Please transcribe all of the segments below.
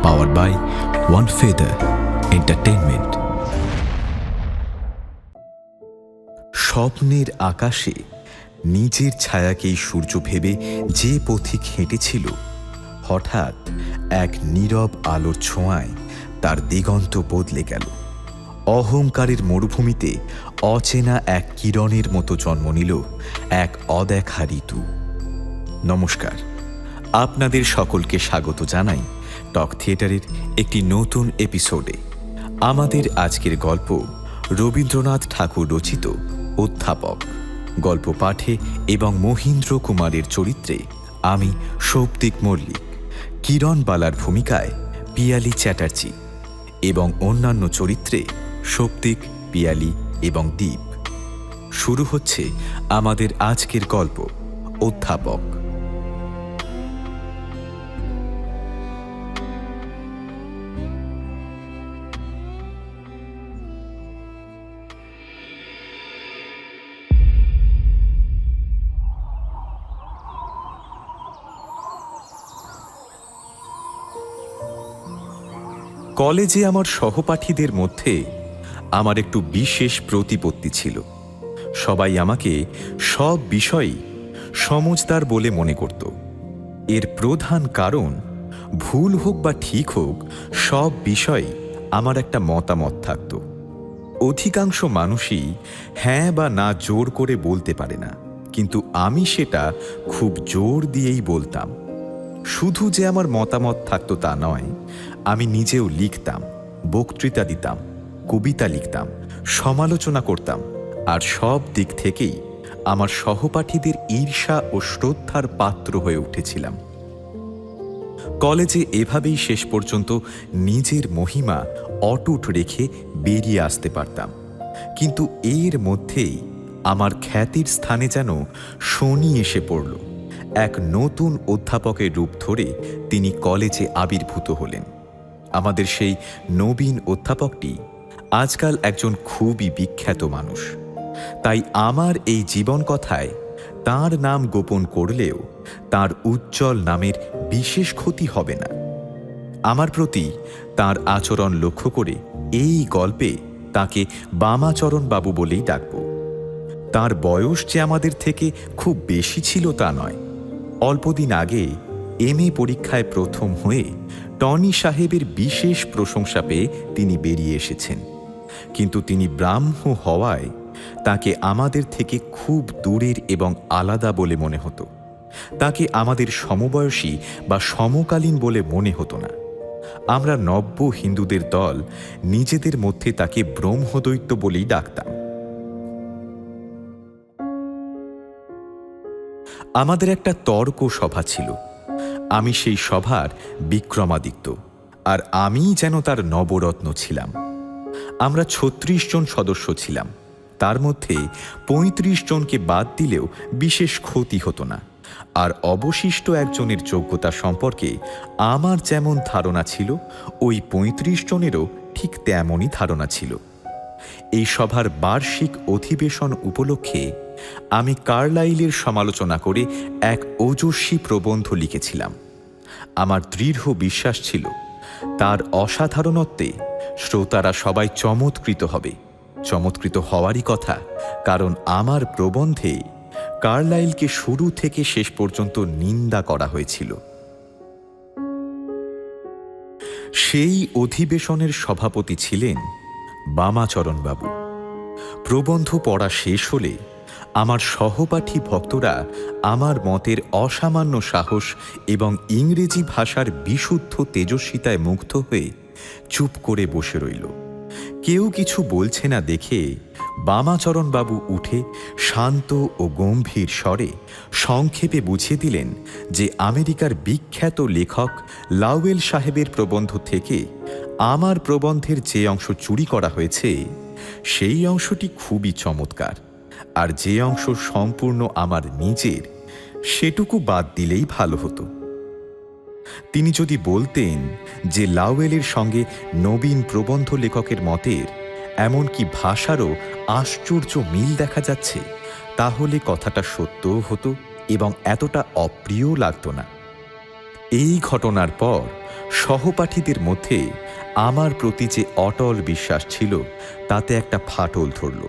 powered by One Feather Entertainment. স্বপ্নের আকাশে নিজের ছায়াকেই সূর্য ভেবে যে পথিক হেঁটেছিল, হঠাৎ এক নীরব আলোর ছোঁয়ায় তার দিগন্ত বদলে গেল। অহংকারের মরুভূমিতে অচেনা এক কিরণের মতো জন্ম নিল এক অদেখা ঋতু। নমস্কার, আপনাদের সকলকে স্বাগত জানাই টক থিয়েটারের একটি নতুন এপিসোডে। আমাদের আজকের গল্প রবীন্দ্রনাথ ঠাকুর রচিত অধ্যাপক। গল্প পাঠে এবং মহীন্দ্র কুমারের চরিত্রে আমি সৌপ্তিক মল্লিক, কিরণ বালার ভূমিকায় পিয়ালি চ্যাটার্জি এবং অন্যান্য চরিত্রে সৌপ্তিক, পিয়ালি এবং দীপ। শুরু হচ্ছে আমাদের আজকের গল্প অধ্যাপক। কলেজে আমার সহপাঠীদের মধ্যে আমার একটু বিশেষ প্রতিপত্তি ছিল। সবাই আমাকে সব বিষয়েই সমজদার বলে মনে করত। এর প্রধান কারণ, ভুল হোক বা ঠিক হোক, সব বিষয়ে আমার একটা মতামত থাকত। অধিকাংশ মানুষই হ্যাঁ বা না জোর করে বলতে পারে না, কিন্তু আমি সেটা খুব জোর দিয়েই বলতাম। শুধু যে আমার মতামত থাকতো তা নয়, আমি নিজেও লিখতাম, বক্তৃতা দিতাম, কবিতা লিখতাম, সমালোচনা করতাম, আর সব দিক থেকেই আমার সহপাঠীদের ঈর্ষা ও শ্রদ্ধার পাত্র হয়ে উঠেছিলাম। কলেজে এভাবেই শেষ পর্যন্ত নিজের মহিমা অটুট রেখে বেরিয়ে আসতে পারতাম। কিন্তু এর মধ্যেই আমার খ্যাতির স্থানে যেন শনি এসে পড়ল। এক নতুন অধ্যাপকের রূপ ধরে তিনি কলেজে আবির্ভূত হলেন। আমাদের সেই নবীন অধ্যাপকটি আজকাল একজন খুবই বিখ্যাত মানুষ। তাই আমার এই জীবন কথায় তাঁর নাম গোপন করলেও তাঁর উজ্জ্বল নামের বিশেষ ক্ষতি হবে না। আমার প্রতি তাঁর আচরণ লক্ষ্য করে এই গল্পে তাঁকে বামাচরণ বাবু বলেই ডাকব। তাঁর বয়স যে আমাদের থেকে খুব বেশি ছিল তা নয়। অল্পদিন আগে MA পরীক্ষায় প্রথম হয়ে টনি সাহেবের বিশেষ প্রশংসা পেয়ে তিনি বেরিয়ে এসেছেন। কিন্তু তিনি ব্রাহ্ম হওয়ায় তাকে আমাদের থেকে খুব দূরের এবং আলাদা বলে মনে হতো। তাকে আমাদের সমবয়সী বা সমকালীন বলে মনে হতো না। আমরা নব্য হিন্দুদের দল নিজেদের মধ্যে তাকে ব্রহ্মদৈত্য বলেই ডাকতাম। আমাদের একটা তর্ক সভা ছিল। আমি সেই সভার বিক্রমাদিত্য, আর আমিই যেন তার নবরত্ন ছিলাম। আমরা 36 জন সদস্য ছিলাম। তার মধ্যে 35 জনকে বাদ দিলেও বিশেষ ক্ষতি হতো না। আর অবশিষ্ট একজনের যোগ্যতা সম্পর্কে আমার যেমন ধারণা ছিল, ওই 35 জনেরও ঠিক তেমনই ধারণা ছিল। এই সভার বার্ষিক অধিবেশন উপলক্ষে আমি কার্লাইলের সমালোচনা করে এক ওজস্বী প্রবন্ধ লিখেছিলাম। আমার দৃঢ় বিশ্বাস ছিল তার অসাধারণত্বে শ্রোতারা সবাই চমৎকৃত হবে। চমৎকৃত হওয়ারই কথা, কারণ আমার প্রবন্ধে কার্লাইলকে শুরু থেকে শেষ পর্যন্ত নিন্দা করা হয়েছিল। সেই অধিবেশনের সভাপতি ছিলেন বামাচরণ বাবু। প্রবন্ধ পড়া শেষ হলে আমার সহপাঠী ভক্তরা আমার মতের অসামান্য সাহস এবং ইংরেজি ভাষার বিশুদ্ধ তেজস্বিতায় মুগ্ধ হয়ে চুপ করে বসে রইল। কেউ কিছু বলছে না দেখে বামাচরণ বাবু উঠে শান্ত ও গম্ভীর স্বরে সংক্ষেপে বুঝিয়ে দিলেন যে আমেরিকার বিখ্যাত লেখক লাওয়েল সাহেবের প্রবন্ধ থেকে আমার প্রবন্ধের যে অংশ চুরি করা হয়েছে সেই অংশটি খুবই চমৎকার, আর যে অংশ সম্পূর্ণ আমার নিজের সেটুকু বাদ দিলেই ভালো হতো। তিনি যদি বলতেন যে লাওয়েলের সঙ্গে নবীন প্রবন্ধ লেখকের মতের এমনকি ভাষারও আশ্চর্য মিল দেখা যাচ্ছে, তাহলে কথাটা সত্যও হতো এবং এতটা অপ্রিয় লাগতো না। এই ঘটনার পর সহপাঠীদের মধ্যে আমার প্রতি যে অটল বিশ্বাস ছিল তাতে একটা ফাটল ধরল।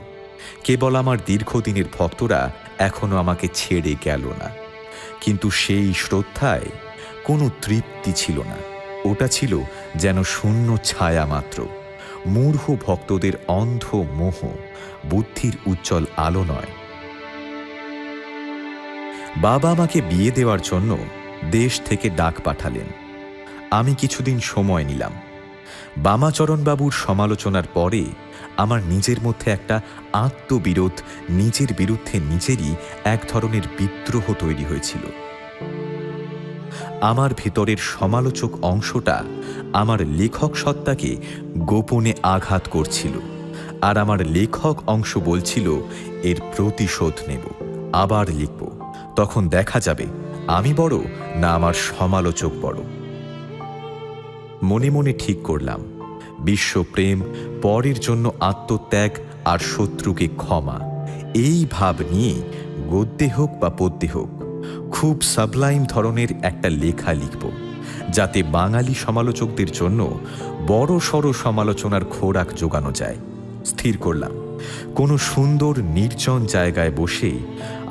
কেবল আমার দীর্ঘদিনের ভক্তরা এখনো আমাকে ছেড়ে গেল না, কিন্তু সেই শ্রদ্ধায় কোনো তৃপ্তি ছিল না। ওটা ছিল যেন শূন্য ছায়া মাত্র, মূঢ় ভক্তদের অন্ধ মোহ, বুদ্ধির উজ্জ্বল আলো নয়। বাবা আমাকে বিয়ে দেওয়ার জন্য দেশ থেকে ডাক পাঠালেন। আমি কিছুদিন সময় নিলাম। বামাচরণবাবুর সমালোচনার পরে আমার নিজের মধ্যে একটা আত্মবিরোধ, নিজের বিরুদ্ধে নিজেরই এক ধরনের বিদ্রোহ তৈরি হয়েছিল। আমার ভিতরের সমালোচক অংশটা আমার লেখক সত্তাকে গোপনে আঘাত করছিল, আর আমার লেখক অংশ বলছিল এর প্রতিশোধ নেব, আবার লিখব, তখন দেখা যাবে আমি বড় না আমার সমালোচক বড়। মনে মনে ঠিক করলাম, বিশ্বপ্রেম, পরের জন্য আত্মত্যাগ আর শত্রুকে ক্ষমা, এই ভাব নিয়ে গদ্যে হোক বা পদ্যে হোক খুব সাবলাইম ধরনের একটা লেখা লিখব, যাতে বাঙালি সমালোচকদের জন্য বড় সড় সমালোচনার খোরাক জোগানো যায়। স্থির করলাম কোনো সুন্দর নির্জন জায়গায় বসে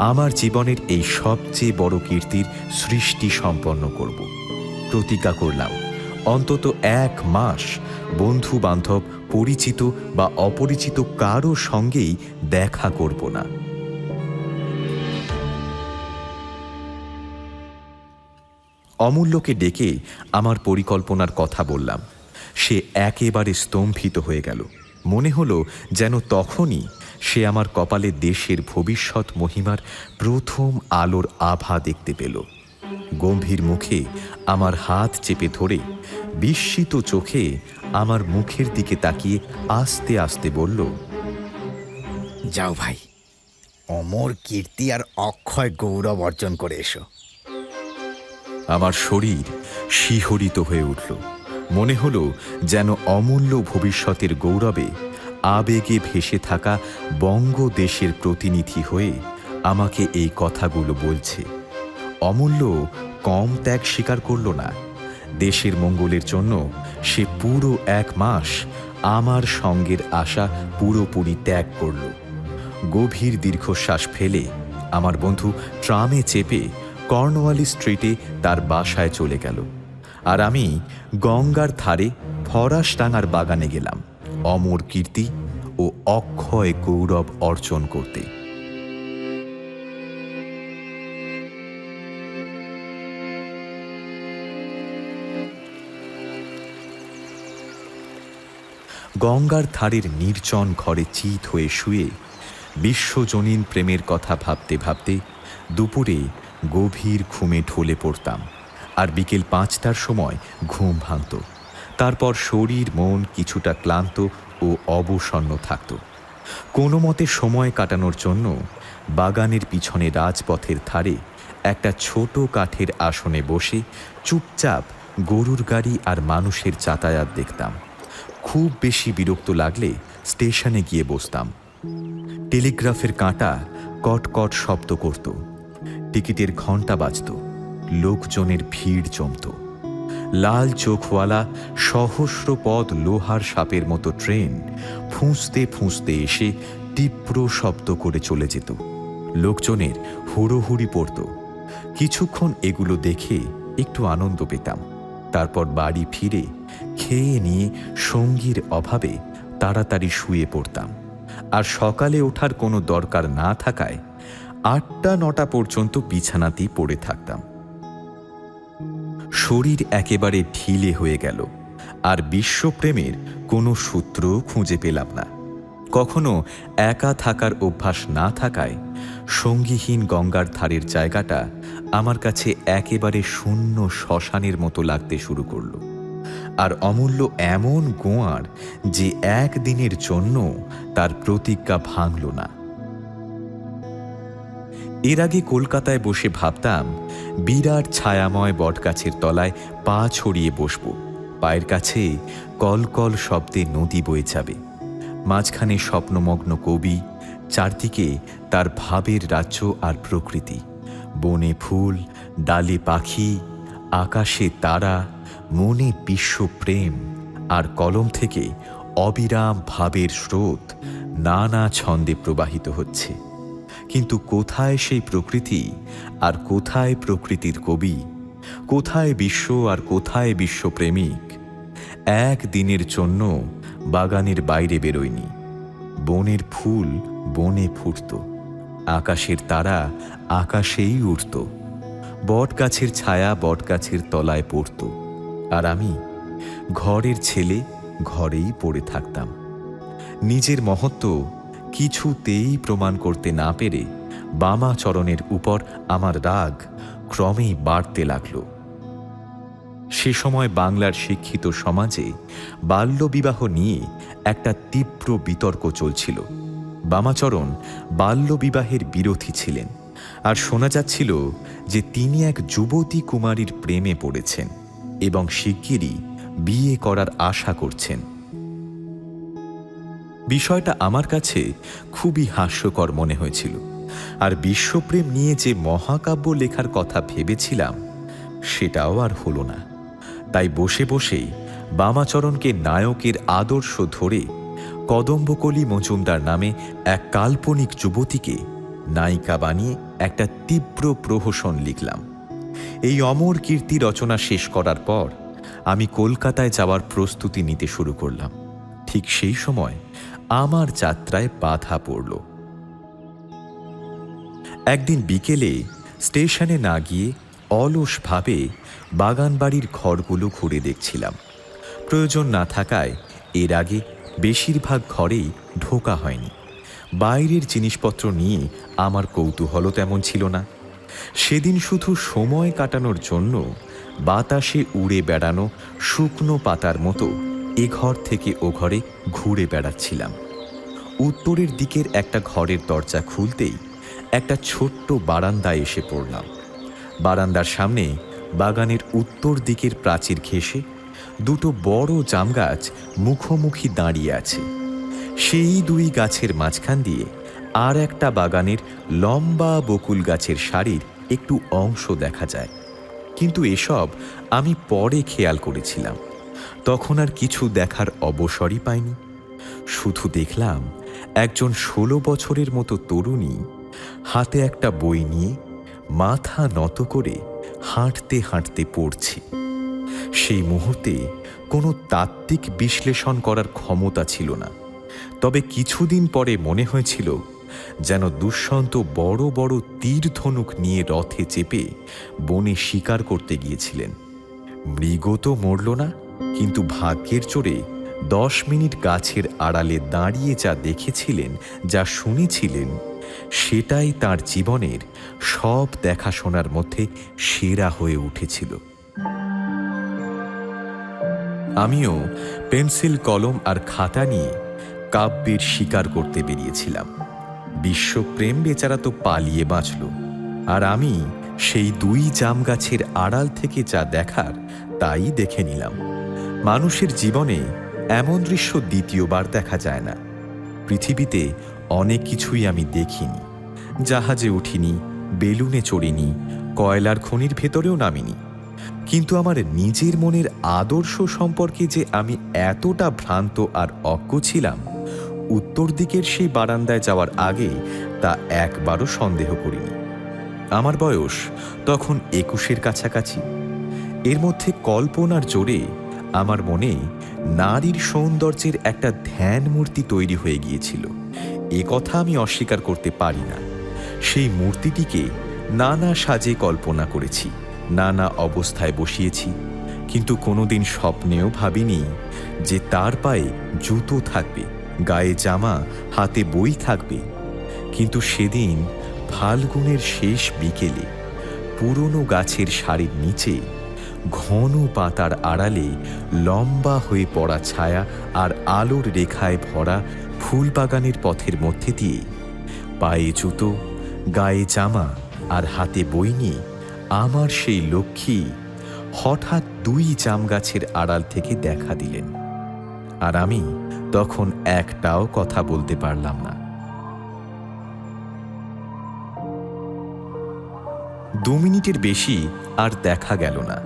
আমার জীবনের এই সবচেয়ে বড় কীর্তির সৃষ্টি সম্পন্ন করব। প্রতিজ্ঞা করলাম অন্তত 1 মাস বন্ধু বান্ধব, পরিচিত বা অপরিচিত কারো সঙ্গেই দেখা করব না। অমূল্যকে ডেকে আমার পরিকল্পনার কথা বললাম। সে একেবারে স্তম্ভিত হয়ে গেল। মনে হলো যেন তখনই সে আমার কপালে দেশের ভবিষ্যৎ মহিমার প্রথম আলোর আভা দেখতে পেল। গম্ভীর মুখে আমার হাত চেপে ধরে বিস্মিত চোখে আমার মুখের দিকে তাকিয়ে আস্তে আস্তে বলল, যাও ভাই, অমর কীর্তি আর অক্ষয় গৌরব অর্জন করে এসো। আমার শরীর শিহরিত হয়ে উঠল। মনে হলো যেন অমূল্য ভবিষ্যতের গৌরবে আবেগে ভেসে থাকা বঙ্গদেশের প্রতিনিধি হয়ে আমাকে এই কথাগুলো বলছে। অমূল্য কম ত্যাগ স্বীকার করল না। দেশের মঙ্গলের জন্য সে পুরো 1 মাস আমার সঙ্গের আশা পুরোপুরি ত্যাগ করল। গভীর দীর্ঘশ্বাস ফেলে আমার বন্ধু ট্রামে চেপে কর্নওয়ালিস স্ট্রিটে তার বাসায় চলে গেল, আর আমি গঙ্গার ধারে ফরাসডাঙ্গার বাগানে গেলাম অমর কীর্তি ও অক্ষয় গৌরব অর্জন করতে। গঙ্গার ধারের নির্জন ঘরে চিত হয়ে শুয়ে বিশ্বজনীন প্রেমের কথা ভাবতে ভাবতে দুপুরে গভীর ঘুমে ঢলে পড়তাম, আর বিকেল 5টার সময় ঘুম ভাঙত। তারপর শরীর মন কিছুটা ক্লান্ত ও অবসন্ন থাকত। কোনো মতে সময় কাটানোর জন্য বাগানের পিছনে রাজপথের ধারে একটা ছোট কাঠের আসনে বসে চুপচাপ গরুর গাড়ি আর মানুষের যাতায়াত দেখতাম। খুব বেশি বিরক্ত লাগলে স্টেশনে গিয়ে বসতাম। টেলিগ্রাফের কাঁটা কটকট শব্দ করত, টিকিটের ঘণ্টা বাজত, লোকজনের ভিড় জমত। লাল চোখওয়ালা সহস্র পদ লোহার সাপের মতো ট্রেন ফুঁসতে ফুঁসতে এসে তীব্র শব্দ করে চলে যেত। লোকজনের হুড়োহুড়ি পড়ত। কিছুক্ষণ এগুলো দেখে একটু আনন্দ পেতাম। তারপর বাড়ি ফিরে খেয়ে নিয়ে সঙ্গীর অভাবে তাড়াতাড়ি শুয়ে পড়তাম, আর সকালে ওঠার কোনো দরকার না থাকায় 8টা-9টা পর্যন্ত বিছানাতেই পড়ে থাকতাম। শরীর একেবারে ঢিলে হয়ে গেল, আর বিশ্বপ্রেমের কোনো সূত্র খুঁজে পেলাম না। কখনো একা থাকার অভ্যাস না থাকায় সঙ্গীহীন গঙ্গার ধারের জায়গাটা আমার কাছে একেবারে শূন্য শ্মশানের মতো লাগতে শুরু করল। আর অমূল্য এমন গোয়ার যে একদিনের জন্য তার প্রতিজ্ঞা ভাঙল না। এর আগে কলকাতায় বসে ভাবতাম বিরাট ছায়াময় বটগাছের তলায় পা ছড়িয়ে বসব, পায়ের কাছে কলকল শব্দে নদী বয়ে যাবে, মাঝখানে স্বপ্নমগ্ন কবি, চারদিকে তার ভাবের রাজ্য আর প্রকৃতি, বনে ফুল, ডালে পাখি, আকাশে তারা, মনে বিশ্বপ্রেম, আর কলম থেকে অবিরাম ভাবের স্রোত নানা ছন্দে প্রবাহিত হচ্ছে। কিন্তু কোথায় সেই প্রকৃতি আর কোথায় প্রকৃতির কবি, কোথায় বিশ্ব আর কোথায় বিশ্বপ্রেমিক? একদিনের জন্য বাগানের বাইরে বেরোয়নি। বনের ফুল বনে ফুটত, আকাশের তারা আকাশেই উঠত, বট গাছের ছায়া বট গাছের তলায় পড়ত, আর আমি ঘরের ছেলে ঘরেই পড়ে থাকতাম। নিজের মহত্ব কিছুতেই প্রমাণ করতে না পেরে বামাচরণের উপর আমার রাগ ক্রমেই বাড়তে লাগল। সে সময় বাংলার শিক্ষিত সমাজে বাল্যবিবাহ নিয়ে একটা তীব্র বিতর্ক চলছিল। বামাচরণ বাল্যবিবাহের বিরোধী ছিলেন, আর শোনা যাচ্ছিল যে তিনি এক যুবতী কুমারীর প্রেমে পড়েছেন এবং শিগগিরই বিয়ে করার আশা করছেন। বিষয়টা আমার কাছে খুবই হাস্যকর মনে হয়েছিল, আর বিশ্বপ্রেম নিয়ে যে মহাকাব্য লেখার কথা ভেবেছিলাম সেটাও আর হলো না। তাই বসে বসেই বামাচরণকে নায়কের আদর্শ ধরে কদম্বকলি মজুমদার নামে এক কাল্পনিক যুবতীকে নায়িকা বানিয়ে একটা তীব্র প্রহসন লিখলাম। এই অমর কীর্তি রচনা শেষ করার পর আমি কলকাতায় যাওয়ার প্রস্তুতি নিতে শুরু করলাম। ঠিক সেই সময় আমার যাত্রায় বাধা পড়ল। একদিন বিকেলে স্টেশনে না গিয়ে অলসভাবে বাগানবাড়ির ঘরগুলো ঘুরে দেখছিলাম। প্রয়োজন না থাকায় এর আগে বেশিরভাগ ঘরেই ঢোকা হয়নি। বাইরের জিনিসপত্র নিয়ে আমার কৌতূহলও তেমন ছিল না। সেদিন শুধু সময় কাটানোর জন্য বাতাসে উড়ে বেড়ানো শুকনো পাতার মতো এ ঘর থেকে ও ঘরে ঘুরে বেড়াচ্ছিলাম। উত্তরের দিকের একটা ঘরের দরজা খুলতেই একটা ছোট্ট বারান্দায় এসে পড়লাম। বারান্দার সামনে বাগানের উত্তর দিকের প্রাচীর ঘেঁষে দুটো বড় জাম গাছ মুখোমুখি দাঁড়িয়ে আছে। সেই দুই গাছের মাঝখান দিয়ে আর একটা বাগানের লম্বা বকুল গাছের সারির একটু অংশ দেখা যায়। কিন্তু এসব আমি পরে খেয়াল করেছিলাম, তখন আর কিছু দেখার অবসরই পাইনি। শুধু দেখলাম একজন 16 বছরের মতো তরুণী হাতে একটা বই নিয়ে মাথা নত করে হাঁটতে হাঁটতে পড়ছে। সেই মুহূর্তে কোনো তাত্ত্বিক বিশ্লেষণ করার ক্ষমতা ছিল না, তবে কিছুদিন পরে মনে হয়েছিল যেন দুষ্যন্ত বড় বড় তীর ধনুক নিয়ে রথে চেপে বনে শিকার করতে গিয়েছিলেন। মৃগ তো মরল না, কিন্তু ভাগ্যের জোরে 10 মিনিট গাছের আড়ালে দাঁড়িয়ে যা দেখেছিলেন, যা শুনেছিলেন, সেটাই তার জীবনের সব দেখাশোনার মধ্যে সেরা হয়ে উঠেছিল। আমিও পেন্সিল, কলম আর খাতা নিয়ে কাব্যের শিকার করতে বেরিয়েছিলাম। বিশ্বপ্রেম বেচারা তো পালিয়ে বাঁচল, আর আমি সেই দুই জাম গাছের আড়াল থেকে যা দেখার তাই দেখে নিলাম। মানুষের জীবনে এমন দৃশ্য দ্বিতীয়বার দেখা যায় না। পৃথিবীতে অনেক কিছুই আমি দেখিনি। জাহাজে উঠিনি, বেলুনে চড়িনি, কয়লার খনির ভেতরেও নামিনি, কিন্তু আমার নিজের মনের আদর্শ সম্পর্কে যে আমি এতটা ভ্রান্ত আর অজ্ঞ ছিলাম, উত্তর দিকের সেই বারান্দায় যাওয়ার আগে তা একবারও সন্দেহ করিনি। আমার বয়স তখন 21-এর কাছাকাছি। এর মধ্যে কল্পনার জোরে আমার মনে নারীর সৌন্দর্যের একটা ধ্যান মূর্তি তৈরি হয়ে গিয়েছিল। এ কথা আমি অস্বীকার করতে পারি না। সেই মূর্তিটিকে নানা সাজে কল্পনা করেছি, নানা অবস্থায় বসিয়েছি, কিন্তু কোনোদিন স্বপ্নেও ভাবিনি যে তার পায়ে জুতো থাকবে, গায়ে জামা, হাতে বই থাকবে। কিন্তু সেদিন ফাল্গুনের শেষ বিকেলে পুরনো গাছের সারির নিচে ঘন পাতার আড়ালে লম্বা হয়ে পড়া ছায়া আর আলোর রেখায় ভরা ফুলবাগানের পথের মধ্যে দিয়ে পায়ে জুতো, গায়ে জামা আর হাতে বই নিয়ে আমার সেই লক্ষ্মী হঠাৎ দুই জাম গাছের আড়াল থেকে দেখা দিলেন, আর আমি তখন একটাও কথা বলতে পারলাম না। 2 মিনিটের বেশি আর দেখা গেল না।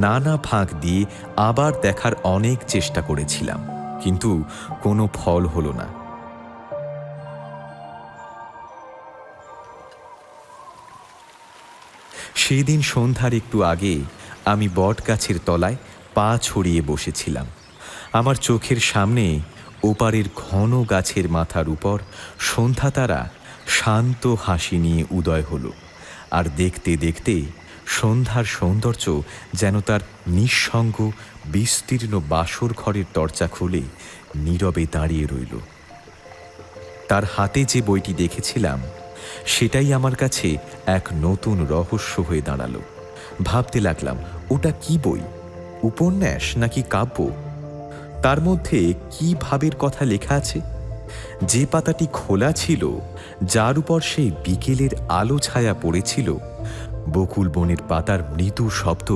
নানা ফাঁক দিয়ে আবার দেখার অনেক চেষ্টা করেছিলাম, কিন্তু কোনো ফল হলো না। সেদিন সন্ধ্যার একটু আগে আমি বটগাছের তলায় পা ছড়িয়ে বসেছিলাম। আমার চোখের সামনে ওপারের ঘন গাছের মাথার উপর সন্ধ্যা তারা শান্ত হাসি নিয়ে উদয় হলো, আর দেখতে দেখতে সন্ধ্যার সৌন্দর্য যেন তার নিঃসঙ্গ বিস্তীর্ণ বাসর ঘরের দরজা খুলে নীরবে দাঁড়িয়ে রইল। তার হাতে যে বইটি দেখেছিলাম সেটাই আমার কাছে এক নতুন রহস্য হয়ে দাঁড়ালো। ভাবতে লাগলাম, ওটা কি বই, উপন্যাস নাকি কাব্য? তার মধ্যে কি ভাবের কথা লেখা আছে? যে পাতাটি খোলা ছিল, যার উপর সেই বিকেলের আলো ছায়া পড়েছিল, বকুল বনের পাতার মৃদু শব্দ,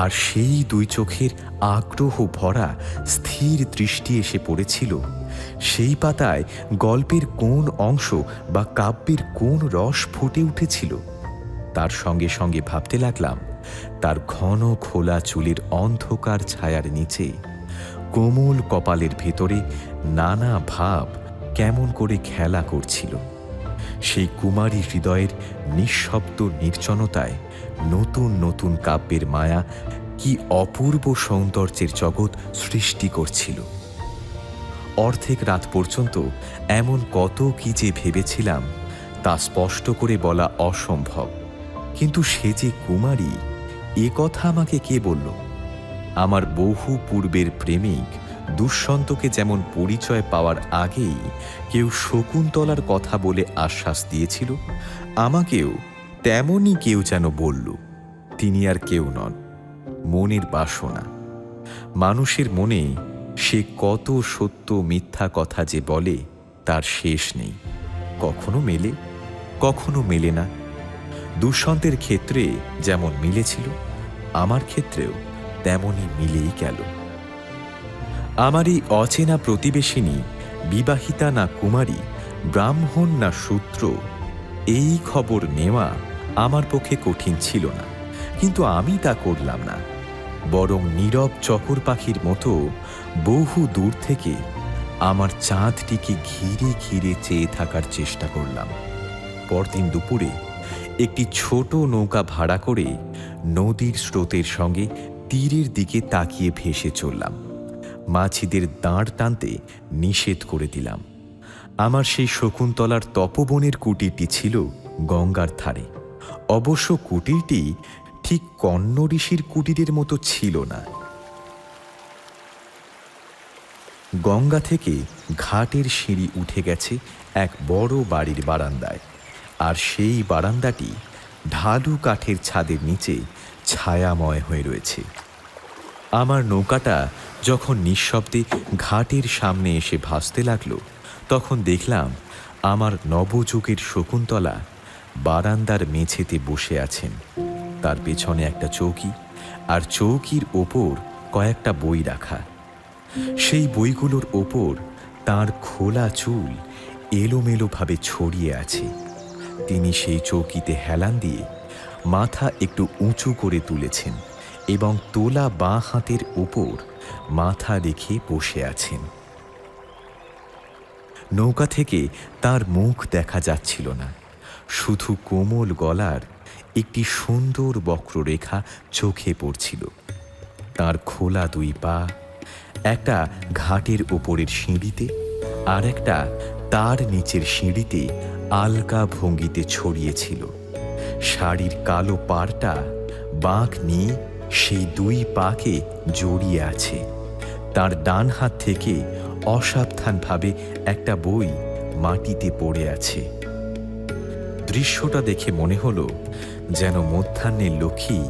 আর সেই দুই চোখের আগ্রহ ভরা স্থির দৃষ্টি এসে পড়েছিল, সেই পাতায় গল্পের কোন অংশ বা কাব্যের কোন রস ফুটে উঠেছিল? তার সঙ্গে সঙ্গে ভাবতে লাগলাম, তার ঘন খোলা চুলের অন্ধকার ছায়ার নিচে কোমল কপালের ভেতরে নানা ভাব কেমন করে খেলা করছিল। সেই কুমারী হৃদয়ের নিঃশব্দ নির্জনতায় নতুন নতুন কাব্যের মায়া কি অপূর্ব সৌন্দর্যের জগৎ সৃষ্টি করছিল। অর্ধেক রাত পর্যন্ত এমন কত কি যে ভেবেছিলাম তা স্পষ্ট করে বলা অসম্ভব। কিন্তু সে যে কুমারী, এ কথা আমাকে কে বলল? আমার বহু পূর্বের প্রেমিক দুষ্যন্তকে যেমন পরিচয় পাওয়ার আগেই কেউ শকুন্তলার কথা বলে আশ্বাস দিয়েছিল, আমাকেও তেমনই কেউ যেন বলল। তিনি আর কেউ নন, মনের বাসনা। মানুষের মনে সে কত সত্য মিথ্যা কথা যে বলে তার শেষ নেই। কখনো মেলে, কখনো মেলে না। দুষ্যন্তের ক্ষেত্রে যেমন মিলেছিল, আমার ক্ষেত্রেও তেমনই মিলেই গেল। আমার এই অচেনা প্রতিবেশিনী বিবাহিতা না কুমারী, ব্রাহ্মণ না শূদ্র, এই খবর নেওয়া আমার পক্ষে কঠিন ছিল না। কিন্তু আমি তা করলাম না, বরং নীরব চকর পাখির মতো বহু দূর থেকে আমার চাঁদটিকে ঘিরে ঘিরে চেয়ে থাকার চেষ্টা করলাম। পরদিন দুপুরে একটি ছোট নৌকা ভাড়া করে নদীর স্রোতের সঙ্গে তীরের দিকে তাকিয়ে ভেসে চললাম। মাছিদের দাঁড় টানতে নিষেধ করে দিলাম। আমার সেই শকুন্তলার তপবনের কুটিরটি ছিল গঙ্গার ধারে। অবশ্য কুটিরটি ঠিক কন্ন ঋষির কুটিরের মতো ছিল না। গঙ্গা থেকে ঘাটের সিঁড়ি উঠে গেছে এক বড় বাড়ির বারান্দায়, আর সেই বারান্দাটি ঢালু কাঠের ছাদের নিচে ছায়াময় হয়ে রয়েছে। আমার নৌকাটা যখন নিঃশব্দে ঘাটের সামনে এসে ভাসতে লাগলো, তখন দেখলাম আমার নবযুগের শকুন্তলা বারান্দার মেঝেতে বসে আছেন। তার পেছনে একটা চৌকি, আর চৌকির ওপর কয়েকটা বই রাখা। সেই বইগুলোর ওপর তার খোলা চুল এলোমেলোভাবে ছড়িয়ে আছে। তিনি সেই চৌকিতে হেলান দিয়ে মাথা একটু উঁচু করে তুলেছেন এবং তোলা বাঁ হাতের ওপর মাথা রেখে বসে আছেন। নৌকা থেকে তার মুখ দেখা যাচ্ছিল না, শুধু কোমল গলার একটি সুন্দর বক্ররেখা চোখে পড়ছিল। তার খোলা দুই পা একটা ঘাটের ওপরের সিঁড়িতে, আর একটা তার নিচের সিঁড়িতে আলগা ভঙ্গিতে ছড়িয়েছিল। শাড়ির কালো পাড়টা বাঁক নিয়ে সেই দুই পাকে জড়িয়ে আছে। তার ডান হাত থেকে অসাবধানভাবে একটা বই মাটিতে পড়ে আছে। দৃশ্যটা দেখে মনে হলো যেন মধ্যাহ্নের লক্ষ্মী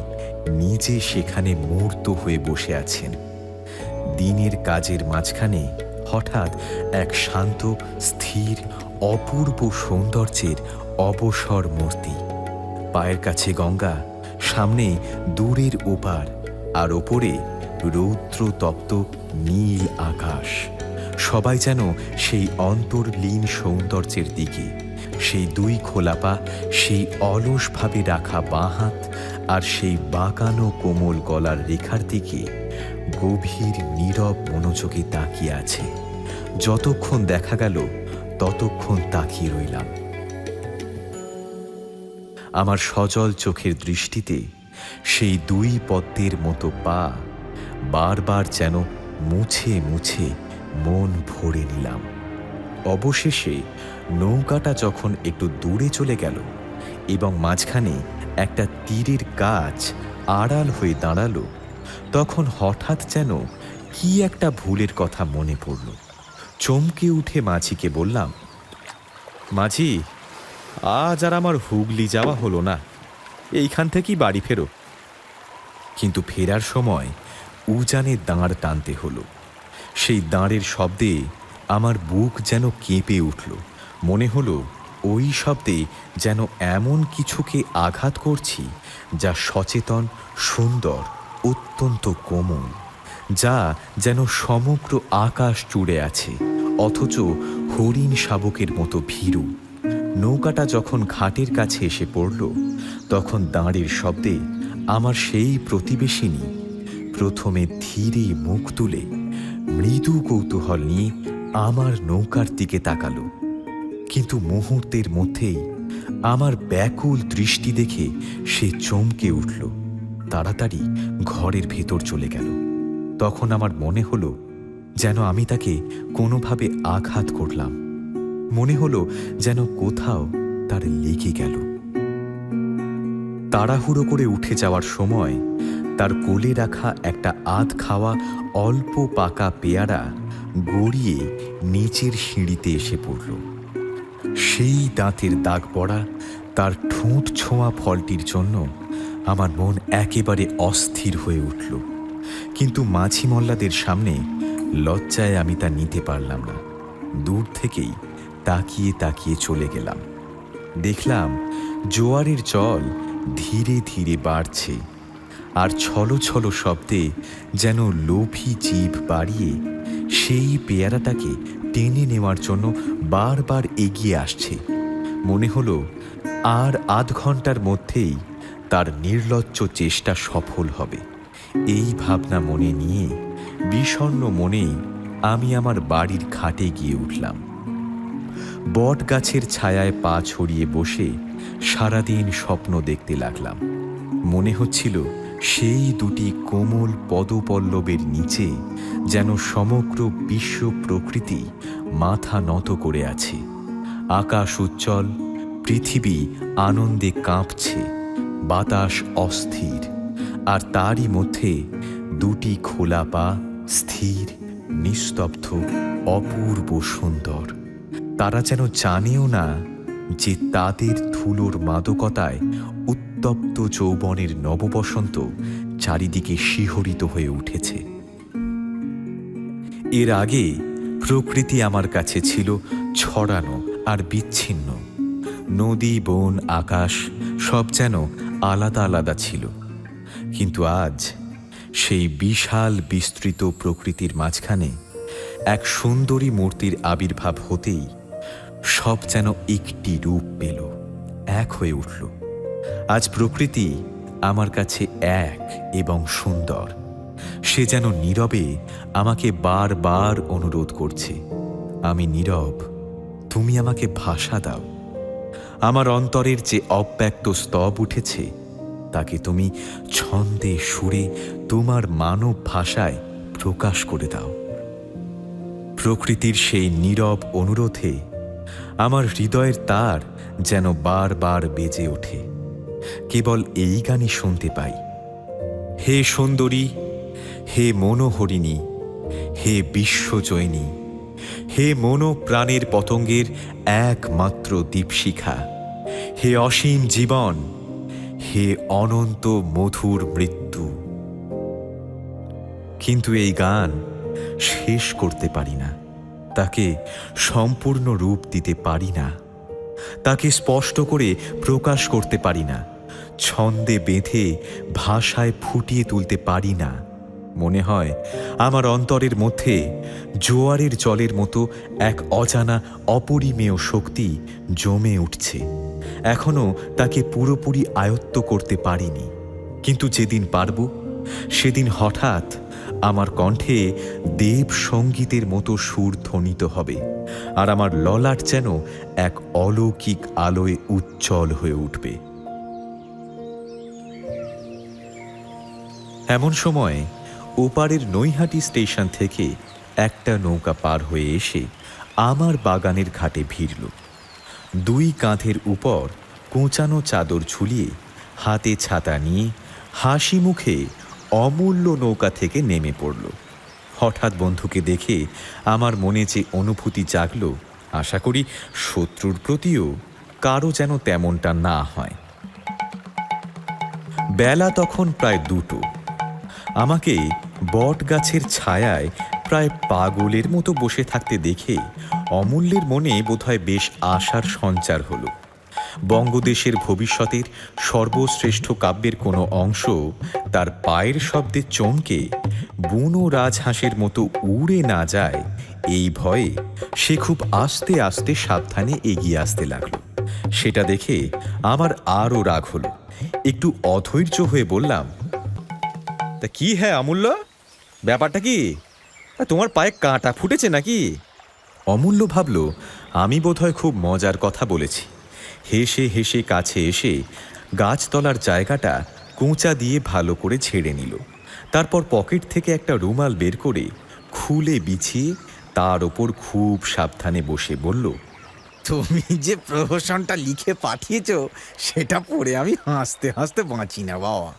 নিজে সেখানে মূর্ত হয়ে বসে আছেন। দিনের কাজের মাঝখানে হঠাৎ এক শান্ত, স্থির, অপূর্ব সৌন্দর্যের অবসর মূর্তি। পায়ের কাছে গঙ্গা, সামনে দূরের ওপার, আর ওপরে রৌদ্রতপ্ত নীল আকাশ। সবাই যেন সেই অন্তর্লীন সৌন্দর্যের দিকে, সেই দুই খোলা পা, সেই অলসভাবে রাখা বাঁ হাত, আর সেই বাঁকানো কোমল গলার রেখার দিকে গভীর নীরব মনোযোগে তাকিয়ে আছে। যতক্ষণ দেখা গেল ততক্ষণ তাকিয়ে রইলাম। আমার সজল চোখের দৃষ্টিতে সেই দুই পদ্মের মতো পা বারবার যেন মুছে মুছে মন ভরে নিলাম। অবশেষে নৌকাটা যখন একটু দূরে চলে গেল এবং মাঝখানে একটা তীরের গাছ আড়াল হয়ে দাঁড়ালো, তখন হঠাৎ যেন কি একটা ভুলের কথা মনে পড়ল। চমকে উঠে মাঝিকে বললাম, মাঝি, আজ আর আমার হুগলি যাওয়া হলো না, এইখান থেকেই বাড়ি ফেরো। কিন্তু ফেরার সময় উজানে দাঁড় টানতে হলো। সেই দাঁড়ের শব্দে আমার বুক যেন কেঁপে উঠল। মনে হলো ওই শব্দে যেন এমন কিছুকে আঘাত করছি যা সচেতন, সুন্দর, অত্যন্ত কোমল, যা যেন সমগ্র আকাশ জুড়ে আছে, অথচ হরিণ শাবকের মতো ভীরু। নৌকাটা যখন ঘাটের কাছে এসে পড়ল, তখন দাঁড়ের শব্দে আমার সেই প্রতিবেশিনী প্রথমে ধীরে মুখ তুলে মৃদু কৌতূহল নিয়ে আমার নৌকার দিকে তাকালো। কিন্তু মুহূর্তের মধ্যেই আমার ব্যাকুল দৃষ্টি দেখে সে চমকে উঠল, তাড়াতাড়ি ঘরের ভেতর চলে গেল। তখন আমার মনে হলো যেন আমি তাকে কোনোভাবে আঘাত করলাম। মনে হলো যেন কোথাও তার লেগে গেল। তাড়াহুড়ো করে উঠে যাওয়ার সময় তার কোলে রাখা একটা আধ খাওয়া অল্প পাকা পেয়ারা গড়িয়ে নিচের সিঁড়িতে এসে পড়ল। সেই দাঁতের দাগ পড়া তার ঠোঁট ছোঁয়া ফলটির জন্য আমার মন একেবারে অস্থির হয়ে উঠল। কিন্তু মাঝি মল্লাদের সামনে লজ্জায় আমি তা নিতে পারলাম না। দূর থেকেই তাকিয়ে তাকিয়ে চলে গেলাম। দেখলাম জোয়ারের জল ধীরে ধীরে বাড়ছে, আর ছলো ছলো শব্দে যেন লোভী জিভ বাড়িয়ে সেই পেয়ারাটাকে টেনে নেওয়ার জন্য বারবার এগিয়ে আসছে। মনে হলো আর আধ ঘন্টার মধ্যেই তার নির্লজ্জ চেষ্টা সফল হবে। এই ভাবনা মনে নিয়ে বিষণ্ণ মনেই আমি আমার বাড়ির খাটে গিয়ে উঠলাম। বট গাছের ছায়ায় পা ছড়িয়ে বসে সারাদিন স্বপ্ন দেখতে লাগলাম। মনে হচ্ছিল সেই দুটি কোমল পদপল্লবের নিচে যেন সমগ্র বিশ্ব প্রকৃতি মাথা নত করে আছে। আকাশ উজ্জ্বল, পৃথিবী আনন্দে কাঁপছে, বাতাস অস্থির, আর তারই মধ্যে দুটি খোলা পা স্থির, নিস্তব্ধ, অপূর্ব সুন্দর। তারা যেন জানেও না যে তাদের ধুলোর মাদকতায় উত্তপ্ত যৌবনের নববসন্ত চারিদিকে শিহরিত হয়ে উঠেছে। এর আগে প্রকৃতি আমার কাছে ছিল ছড়ানো আর বিচ্ছিন্ন। নদী, বন, আকাশ সব যেন আলাদা আলাদা ছিল। কিন্তু আজ সেই বিশাল বিস্তৃত প্রকৃতির মাঝখানে এক সুন্দরী মূর্তির আবির্ভাব হতেই সব যেন একটি রূপ পেল, এক হয়ে উঠল। আজ প্রকৃতি আমার কাছে এক এবং সুন্দর। সে যেন নীরবে আমাকে বারবার অনুরোধ করছে, আমি নীরব, তুমি আমাকে ভাষা দাও। আমার অন্তরের যে অব্যক্ত স্তব উঠেছে তাকে তুমি ছন্দে সুরে তোমার মানব ভাষায় প্রকাশ করে দাও। প্রকৃতির সেই নীরব অনুরোধে আমার হৃদয়ের তার যেন বারবার বেজে ওঠে। কেবল এই গানই শুনতে পাই, হে সুন্দরী, হে মনোহরিণী, হে বিশ্বজয়িনী, হে মনো প্রাণের পতঙ্গের একমাত্র দীপশিখা, হে অসীম জীবন, হে অনন্ত মধুর মৃত্যু। কিন্তু এই গান শেষ করতে পারি না, তাকে সম্পূর্ণ রূপ দিতে পারি না, তাকে স্পষ্ট করে প্রকাশ করতে পারি না, ছন্দে বেঁধে ভাষায় ফুটিয়ে তুলতে পারি না। মনে হয় আমার অন্তরের মধ্যে জোয়ারের জলের মতো এক অজানা অপরিমেয় শক্তি জমে উঠছে। এখনো তাকে পুরোপুরি আয়ত্ত করতে পারিনি। কিন্তু যেদিন পারব সেদিন হঠাৎ আমার কণ্ঠে দেব সঙ্গীতের মতো সুর ধ্বনিত হবে, আর আমার ললাট যেন এক অলৌকিক আলোয় উজ্জ্বল হয়ে উঠবে। এমন সময় ওপারের নৈহাটি স্টেশন থেকে একটা নৌকা পার হয়ে এসে আমার বাগানের ঘাটে ভিড়ল। দুই কাঁধের উপর কোঁচানো চাদর ঝুলিয়ে, হাতে ছাতা নিয়ে হাসি মুখে অমূল্য নৌকা থেকে নেমে পড়ল। হঠাৎ বন্ধুকে দেখে আমার মনে যে অনুভূতি জাগল, আশা করি শত্রুর প্রতিও কারো যেন তেমনটা না হয়। বেলা তখন প্রায় 2টো। আমাকে বট গাছের ছায়ায় প্রায় পাগলের মতো বসে থাকতে দেখে অমূল্যের মনে বোধহয় বেশ আশার সঞ্চার হলো। বঙ্গদেশের ভবিষ্যতের সর্বশ্রেষ্ঠ কাব্যের কোনো অংশ তার পায়ের শব্দে চমকে বুনো রাজহাঁসের মতো উড়ে না যায়, এই ভয়ে সে খুব আস্তে আস্তে সাবধানে এগিয়ে আসতে লাগলো। সেটা দেখে আমার আরও রাগ হলো। একটু অধৈর্য হয়ে বললাম, তা কি হ্যাঁ অমূল্য, ব্যাপারটা কি? তোমার পায়ে কাঁটা ফুটেছে নাকি? অমূল্য ভাবল আমি বোধহয় খুব মজার কথা বলেছি। হেসে হেসে কাছে এসে গাছতলার জায়গাটা কোঁচা দিয়ে ভালো করে ছেড়ে নিল। তারপর পকেট থেকে একটা রুমাল বের করে খুলে বিছিয়ে তার ওপর খুব সাবধানে বসে বলল, তুমি যে প্রহসনটা লিখে পাঠিয়েছ সেটা পড়ে আমি হাসতে হাসতে বাঁচি না বাবা।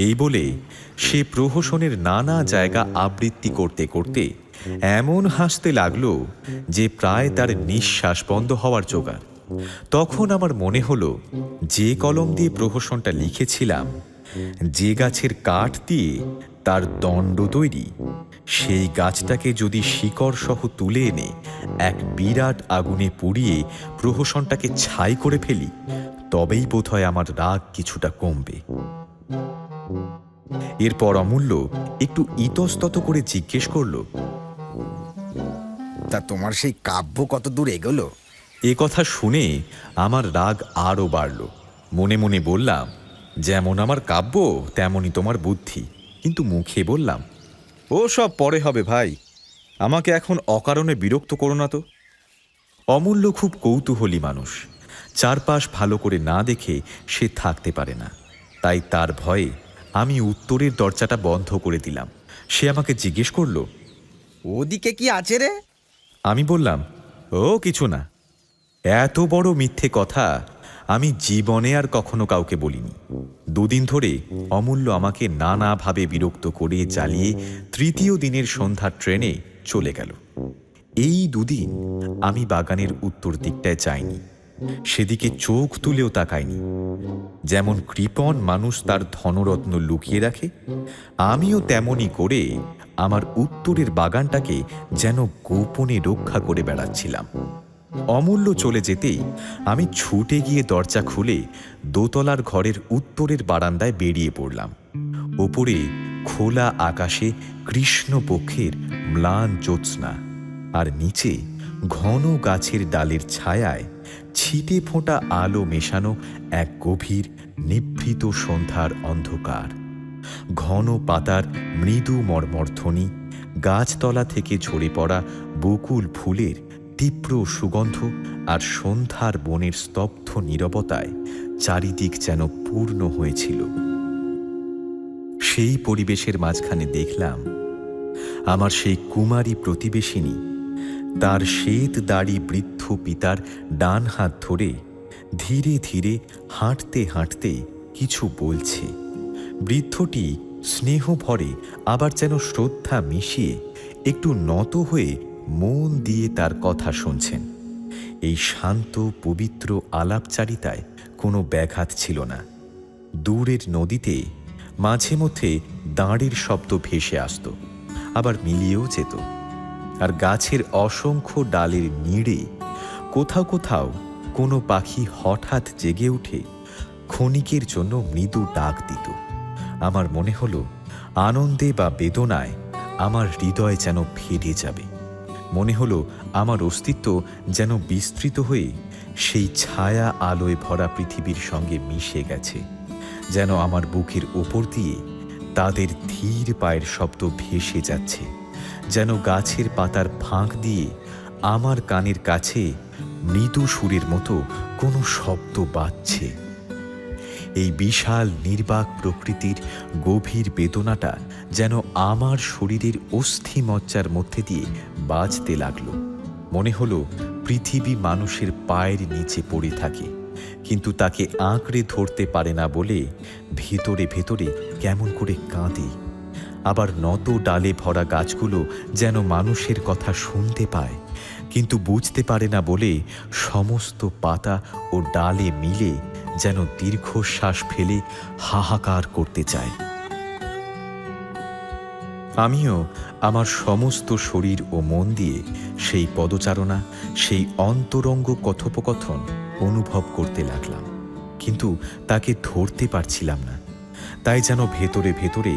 এই বলে সে প্রহসনের নানা জায়গা আবৃত্তি করতে করতে এমন হাসতে লাগলো যে প্রায় তার নিঃশ্বাস বন্ধ হওয়ার জোগাড়। তখন আমার মনে হলো, যে কলম দিয়ে প্রহসনটা লিখেছিলাম, যে গাছের কাঠ দিয়ে তার দণ্ড তৈরি, সেই গাছটাকে যদি শিকড় সহ তুলে এনে এক বিরাট আগুনে পুড়িয়ে প্রহসনটাকে ছাই করে ফেলি, তবেই বোধহয় আমার রাগ কিছুটা কমবে। এরপর অমূল্য একটু ইতস্তত করে জিজ্ঞেস করল, তা তোমার সেই কাব্য কত দূর এগোলো? এ কথা শুনে আমার রাগ আরও বাড়ল। মনে মনে বললাম, যেমন আমার কাব্য তেমনই তোমার বুদ্ধি। কিন্তু মুখে বললাম, ও সব পরে হবে ভাই, আমাকে এখন অকারণে বিরক্ত করো না তো। অমূল্য খুব কৌতূহলী মানুষ, চারপাশ ভালো করে না দেখে সে থাকতে পারে না। তাই তার ভয়ে আমি উত্তরের দরজাটা বন্ধ করে দিলাম। সে আমাকে জিজ্ঞেস করল, ওদিকে কি আছে রে? আমি বললাম, ও কিছু না। এত বড় মিথ্যে কথা আমি জীবনে আর কখনো কাউকে বলিনি। 2 দিন ধরে অমূল্য আমাকে নানাভাবে বিরক্ত করে জ্বালিয়ে 3য় দিনের সন্ধ্যার ট্রেনে চলে গেল। এই 2 দিন আমি বাগানের উত্তর দিকটায় যাইনি, সেদিকে চোখ তুলেও তাকাইনি। যেমন কৃপণ মানুষ তার ধনরত্ন লুকিয়ে রাখে, আমিও তেমনই করে আমার উত্তরের বাগানটাকে যেন গোপনে রক্ষা করে বেড়াচ্ছিলাম। অমূল্য চলে যেতেই আমি ছুটে গিয়ে দরজা খুলে দোতলার ঘরের উত্তরের বারান্দায় বেরিয়ে পড়লাম। ওপরে খোলা আকাশে কৃষ্ণপক্ষের ম্লান জ্যোৎস্না, আর নিচে ঘন গাছের ডালের ছায়ায় ছিটে ফোঁটা আলো মেশানো এক গভীর নিভৃত সন্ধ্যার অন্ধকার। ঘন পাতার মৃদু মর্মর্ধ্বনি, গাছতলা থেকে ঝরে পড়া বকুল ফুলের তীব্র সুগন্ধ আর সন্ধ্যার বনের স্তব্ধ নীরবতায় চারিদিক যেন পূর্ণ হয়েছিল। সেই পরিবেশের মাঝখানে দেখলাম আমার সেই কুমারী প্রতিবেশিনী তার শ্বেত দাড়ি বৃদ্ধ পিতার ডান হাত ধরে ধীরে ধীরে হাঁটতে হাঁটতে কিছু বলছে। বৃদ্ধটি স্নেহ ভরে আবার যেন শ্রদ্ধা মিশিয়ে একটু নত হয়ে মন দিয়ে তার কথা শুনছেন। এই শান্ত পবিত্র আলাপচারিতায় কোনো ব্যাঘাত ছিল না। দূরের নদীতে মাঝে মধ্যে দাঁড়ির শব্দ ভেসে আসত, আবার মিলিয়েও যেত। আর গাছের অসংখ্য ডালের নিড়ে কোথাও কোথাও কোনো পাখি হঠাৎ জেগে উঠে ক্ষণিকের জন্য মৃদু ডাক দিত। আমার মনে হলো আনন্দে বা বেদনায় আমার হৃদয় যেন ফেটে যাবে। মনে হলো আমার অস্তিত্ব যেন বিস্তৃত হয়ে সেই ছায়া আলোয় ভরা পৃথিবীর সঙ্গে মিশে গেছে, যেন আমার বুকের ওপর দিয়ে তাদের ধীর পায়ের শব্দ ভেসে যাচ্ছে, যেন গাছের পাতার ফাঁক দিয়ে আমার কানের কাছে মৃদু সুরের মতো কোনো শব্দ বাজছে। এই বিশাল নির্বাক প্রকৃতির গভীর বেদনাটা যেন আমার শরীরের অস্থি মজ্জার মধ্যে দিয়ে বাজতে লাগলো। মনে হলো পৃথিবী মানুষের পায়ের নিচে পড়ে থাকে, কিন্তু তাকে আঁকড়ে ধরতে পারে না বলে ভেতরে ভেতরে কেমন করে কাঁদে। আবার নত ডালে ভরা গাছগুলো যেন মানুষের কথা শুনতে পায়, কিন্তু বুঝতে পারে না বলে সমস্ত পাতা ও ডালে মিলে যেন দীর্ঘশ্বাস ফেলে হাহাকার করতে চায়। আমিও আমার সমস্ত শরীর ও মন দিয়ে সেই পদচারণা, সেই অন্তরঙ্গ কথোপকথন অনুভব করতে লাগলাম, কিন্তু তাকে ধরতে পারছিলাম না। তাই যেন ভেতরে ভেতরে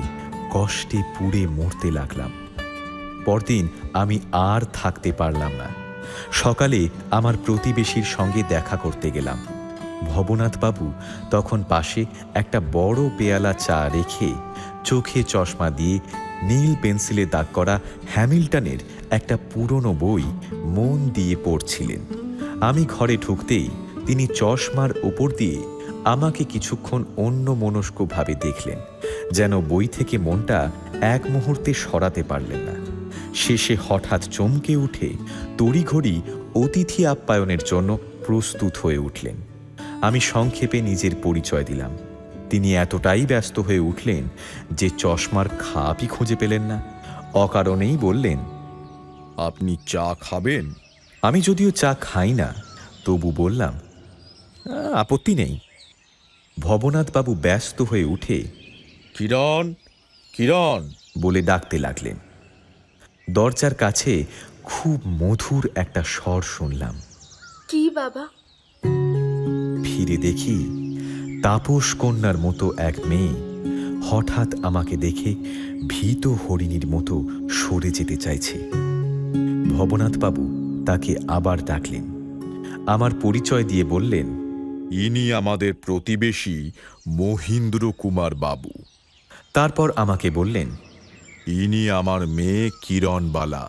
কষ্টে পুড়ে মরতে লাগলাম। পরদিন আমি আর থাকতে পারলাম না। সকালে আমার প্রতিবেশীর সঙ্গে দেখা করতে গেলাম। ভবনাথবাবু তখন পাশে একটা বড় পেয়ালা চা রেখে চোখে চশমা দিয়ে নীল পেন্সিলে দাগ করা হ্যামিল্টনের একটা পুরনো বই মন দিয়ে পড়ছিলেন। আমি ঘরে ঢুকতেই তিনি চশমার ওপর দিয়ে আমাকে কিছুক্ষণ অন্যমনস্কভাবে দেখলেন, যেন বই থেকে মনটা এক মুহূর্তে সরাতে পারলেন না। শেষে হঠাৎ চমকে উঠে তড়িঘড়ি অতিথি আপ্যায়নের জন্য প্রস্তুত হয়ে উঠলেন। আমি সংক্ষেপে নিজের পরিচয় দিলাম। তিনি এতটাই ব্যস্ত হয়ে উঠলেন যে চশমার খাপই খুঁজে পেলেন না। অকারণেই বললেন, আপনি চা খাবেন? আমি যদিও চা খাই না, তবু বললাম, আপত্তি নেই। ভবনাথবাবু ব্যস্ত হয়ে উঠে কিরণ, কিরণ বলে ডাকতে লাগলেন। দরজার কাছে খুব মধুর একটা স্বর শুনলাম। কি বাবা? ফিরে দেখি তাপস কন্যার মতো এক মেয়ে হঠাৎ আমাকে দেখে ভীত হরিণীর মতো সরে যেতে চাইছে। ভবনাথবাবু তাকে আবার ডাকলেন। আমার পরিচয় দিয়ে বললেন, ইনি আমাদের প্রতিবেশী মহিন্দ্র কুমার বাবু। তারপর আমাকে বললেন, ইনি আমার মেয়ে কিরণবালা।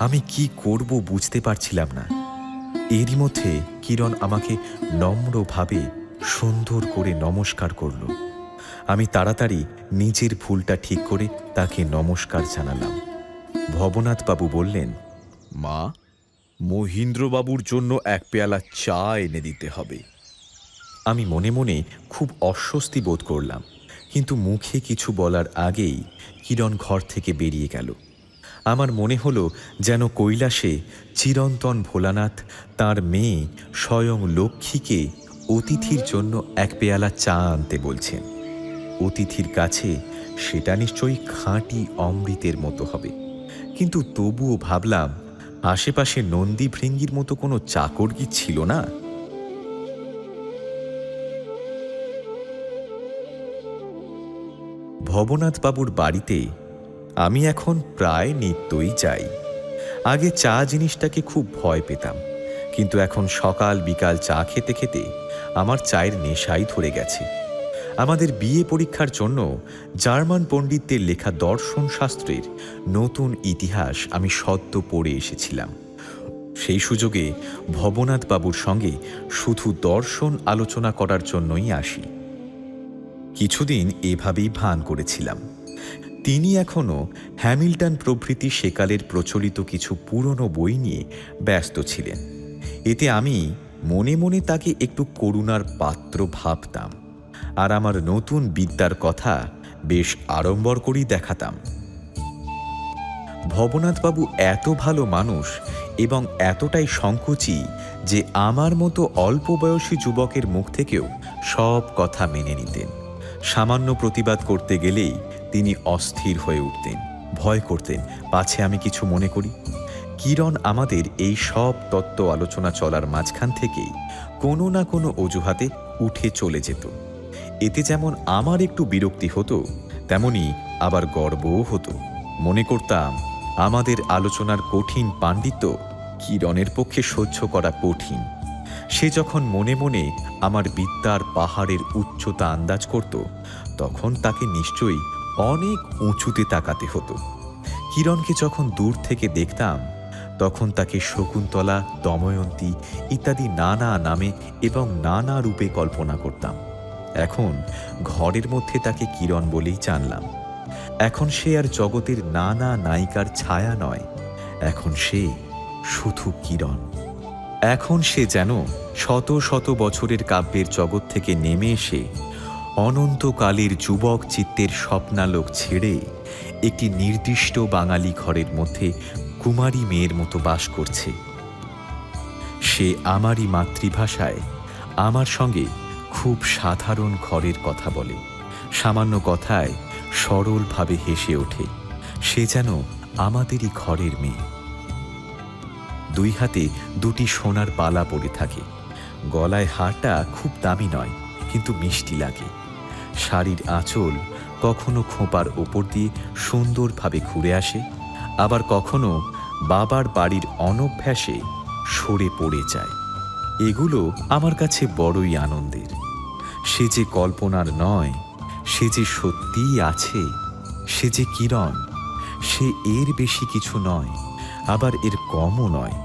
আমি কি করব বুঝতে পারছিলাম না। এরই মধ্যে কিরণ আমাকে নম্রভাবে সুন্দর করে নমস্কার করল। আমি তাড়াতাড়ি নিজের ভুলটা ঠিক করে তাকে নমস্কার জানালাম। ভবনাথবাবু বললেন, মা, মহিন্দ্রবাবুর জন্য এক পেয়ালা চা এনে দিতে হবে। আমি মনে মনে খুব অস্বস্তি বোধ করলাম, কিন্তু মুখে কিছু বলার আগেই কিরণ ঘর থেকে বেরিয়ে গেল। আমার মনে হলো যেন কৈলাসে চিরন্তন ভোলানাথ তার মেয়ে স্বয়ং লক্ষ্মীকে অতিথির জন্য এক পেয়ালা চা আনতে বলছেন। অতিথির কাছে সেটা নিশ্চয়ই খাঁটি অমৃতের মতো হবে, কিন্তু তবুও ভাবলাম, আশেপাশে নন্দী ভৃঙ্গির মতো কোনো চাকর কি ছিল না? ভবনাথবাবুর বাড়িতে আমি এখন প্রায় নিত্যই যাই। আগে চা জিনিসটাকে খুব ভয় পেতাম, কিন্তু এখন সকাল বিকাল চা খেতে খেতে আমার চায়ের নেশাই ধরে গেছে। আমাদের বিয়ে পরীক্ষার জন্য জার্মান পণ্ডিতদের লেখা দর্শন শাস্ত্রের নতুন ইতিহাস আমি সদ্য পড়ে এসেছিলাম। সেই সুযোগে ভবনাথবাবুর সঙ্গে শুধু দর্শন আলোচনা করার জন্যই আসি। কিছুদিন এভাবেই ভান করেছিলাম। তিনি এখনও হ্যামিল্টন প্রভৃতি সেকালের প্রচলিত কিছু পুরনো বই নিয়ে ব্যস্ত ছিলেন। এতে আমি মনে মনে তাকে একটু করুণার পাত্র ভাবতাম, আর আমার নতুন বিদ্যার কথা বেশ আড়ম্বর করেই দেখাতাম। ভবনাথবাবু এত ভালো মানুষ এবং এতটাই সংকোচী যে আমার মতো অল্প বয়সী যুবকের মুখ থেকেও সব কথা মেনে নিতেন। সামান্য প্রতিবাদ করতে গেলেই তিনি অস্থির হয়ে উঠতেন, ভয় করতেন পাছে আমি কিছু মনে করি। কিরণ আমাদের এই সব তত্ত্ব আলোচনা চলার মাঝখান থেকেই কোনো না কোনো অজুহাতে উঠে চলে যেত। এতে যেমন আমার একটু বিরক্তি হতো, তেমনি আবার গর্বও হতো। মনে করতাম আমাদের আলোচনার কঠিন পাণ্ডিত্য কিরণের পক্ষে সহ্য করা কঠিন, সে যখন মনে মনে আমার বিদ্যার পাহাড়ের উচ্চতা আন্দাজ করত, তখন তাকে নিশ্চয়ই অনেক উঁচুতে তাকাতে হতো। কিরণকে যখন দূর থেকে দেখতাম, তখন তাকে শকুন্তলা, দময়ন্তী ইত্যাদি নানা নামে এবং নানা রূপে কল্পনা করতাম। এখন ঘরের মধ্যে তাকে কিরণ বলেই জানলাম। এখন সে আর জগতের নানা নায়িকার ছায়া নয়, এখন সে শুধু কিরণ। এখন সে যেন শত শত বছরের কাব্যের জগৎ থেকে নেমে এসে অনন্তকালের যুবক চিত্তের স্বপ্নালোক ছেড়ে একটি নির্দিষ্ট বাঙালি ঘরের মধ্যে কুমারী মেয়ের মতো বাস করছে। সে আমারই মাতৃভাষায় আমার সঙ্গে খুব সাধারণ ঘরের কথা বলে, সামান্য কথায় সরলভাবে হেসে ওঠে। সে যেন আমাদেরই ঘরের মেয়ে। দুই হাতে দুটি সোনার বালা পরে থাকে। গলায় হারটা খুব দামি নয়, কিন্তু মিষ্টি লাগে। শাড়ির আঁচল কখনো খোঁপার ওপর দিয়ে সুন্দরভাবে ঘুরে আসে, আবার কখনো বাবার বাড়ির অনভ্যাসে সরে পড়ে যায়। এগুলো আমার কাছে বড়ই আনন্দের। সে যে কল্পনার নয়, সে যে সত্যিই আছে। সে যে কিরণ, সে এর বেশি কিছু নয়, আবার এর কমও নয়।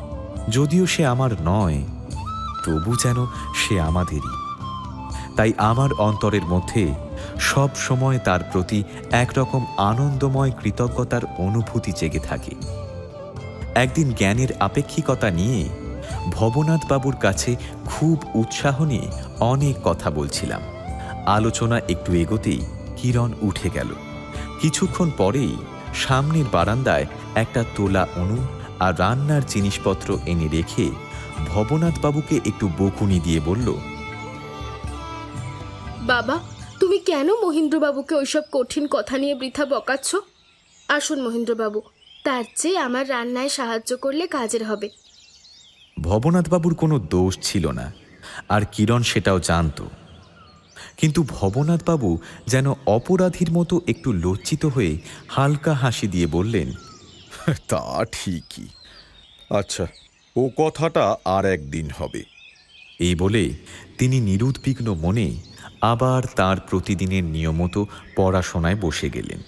যদিও সে আমার নয়, তবু যেন সে আমাদেরই। তাই আমার অন্তরের মধ্যে সব সময় তার প্রতি একরকম আনন্দময় কৃতজ্ঞতার অনুভূতি জেগে থাকে। একদিন জ্ঞানের আপেক্ষিকতা নিয়ে ভবনাথবাবুর কাছে খুব উৎসাহ নিয়ে অনেক কথা বলছিলাম। আলোচনা একটু এগোতেই কিরণ উঠে গেল। কিছুক্ষণ পরেই সামনের বারান্দায় একটা তোলা উনুন আর রান্নার জিনিসপত্র এনে রেখে ভবনাথবাবুকে একটু বকুনি দিয়ে বলল, বাবা, তুমি কেন মহেন্দ্রবাবুকে ওইসব কঠিন কথা নিয়ে বৃথা বকাচ্ছ? আসুন মহেন্দ্রবাবু, তার চেয়ে আমার রান্নায় সাহায্য করলে কাজের হবে। ভবনাথবাবুর কোনো দোষ ছিল না, আর কিরণ সেটাও জানত। কিন্তু ভবনাথবাবু যেন অপরাধীর মতো একটু লজ্জিত হয়ে হালকা হাসি দিয়ে বললেন, তা ঠিকই। আচ্ছা, ও কথাটা আর একদিন হবে। এই বলে তিনি নিরুদ্বিগ্ন মনে আবার তার প্রতিদিনের নিয়মতো পড়াশোনায় বসে গেলেন।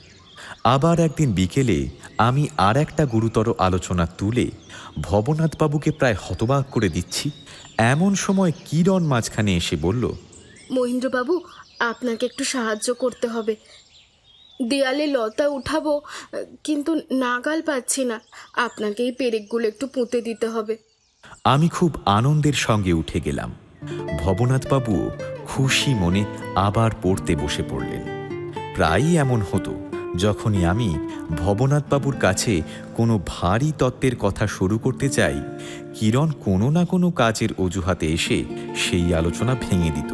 আবার একদিন বিকেলে আমি আর একটা গুরুতর আলোচনা তুলে ভবনাথবাবুকে প্রায় হতবাক করে দিচ্ছি, এমন সময় কিরণ মাঝখানে এসে বলল, মহেন্দ্রবাবু, আপনাকে একটু সাহায্য করতে হবে। দেয়ালে লতা উঠাবো, কিন্তু নাগাল পাচ্ছি না। আপনাকে এই পেরেকগুলো একটু পুঁতে দিতে হবে। আমি খুব আনন্দের সঙ্গে উঠে গেলাম। ভবনাথবাবু খুশি মনে আবার পড়তে বসে পড়লেন। প্রায়ই এমন হতো, যখনই আমি ভবনাথবাবুর কাছে কোনো ভারী তত্ত্বের কথা শুরু করতে চাই, কিরণ কোনো না কোনো কাজের অজুহাতে এসে সেই আলোচনা ভেঙে দিত।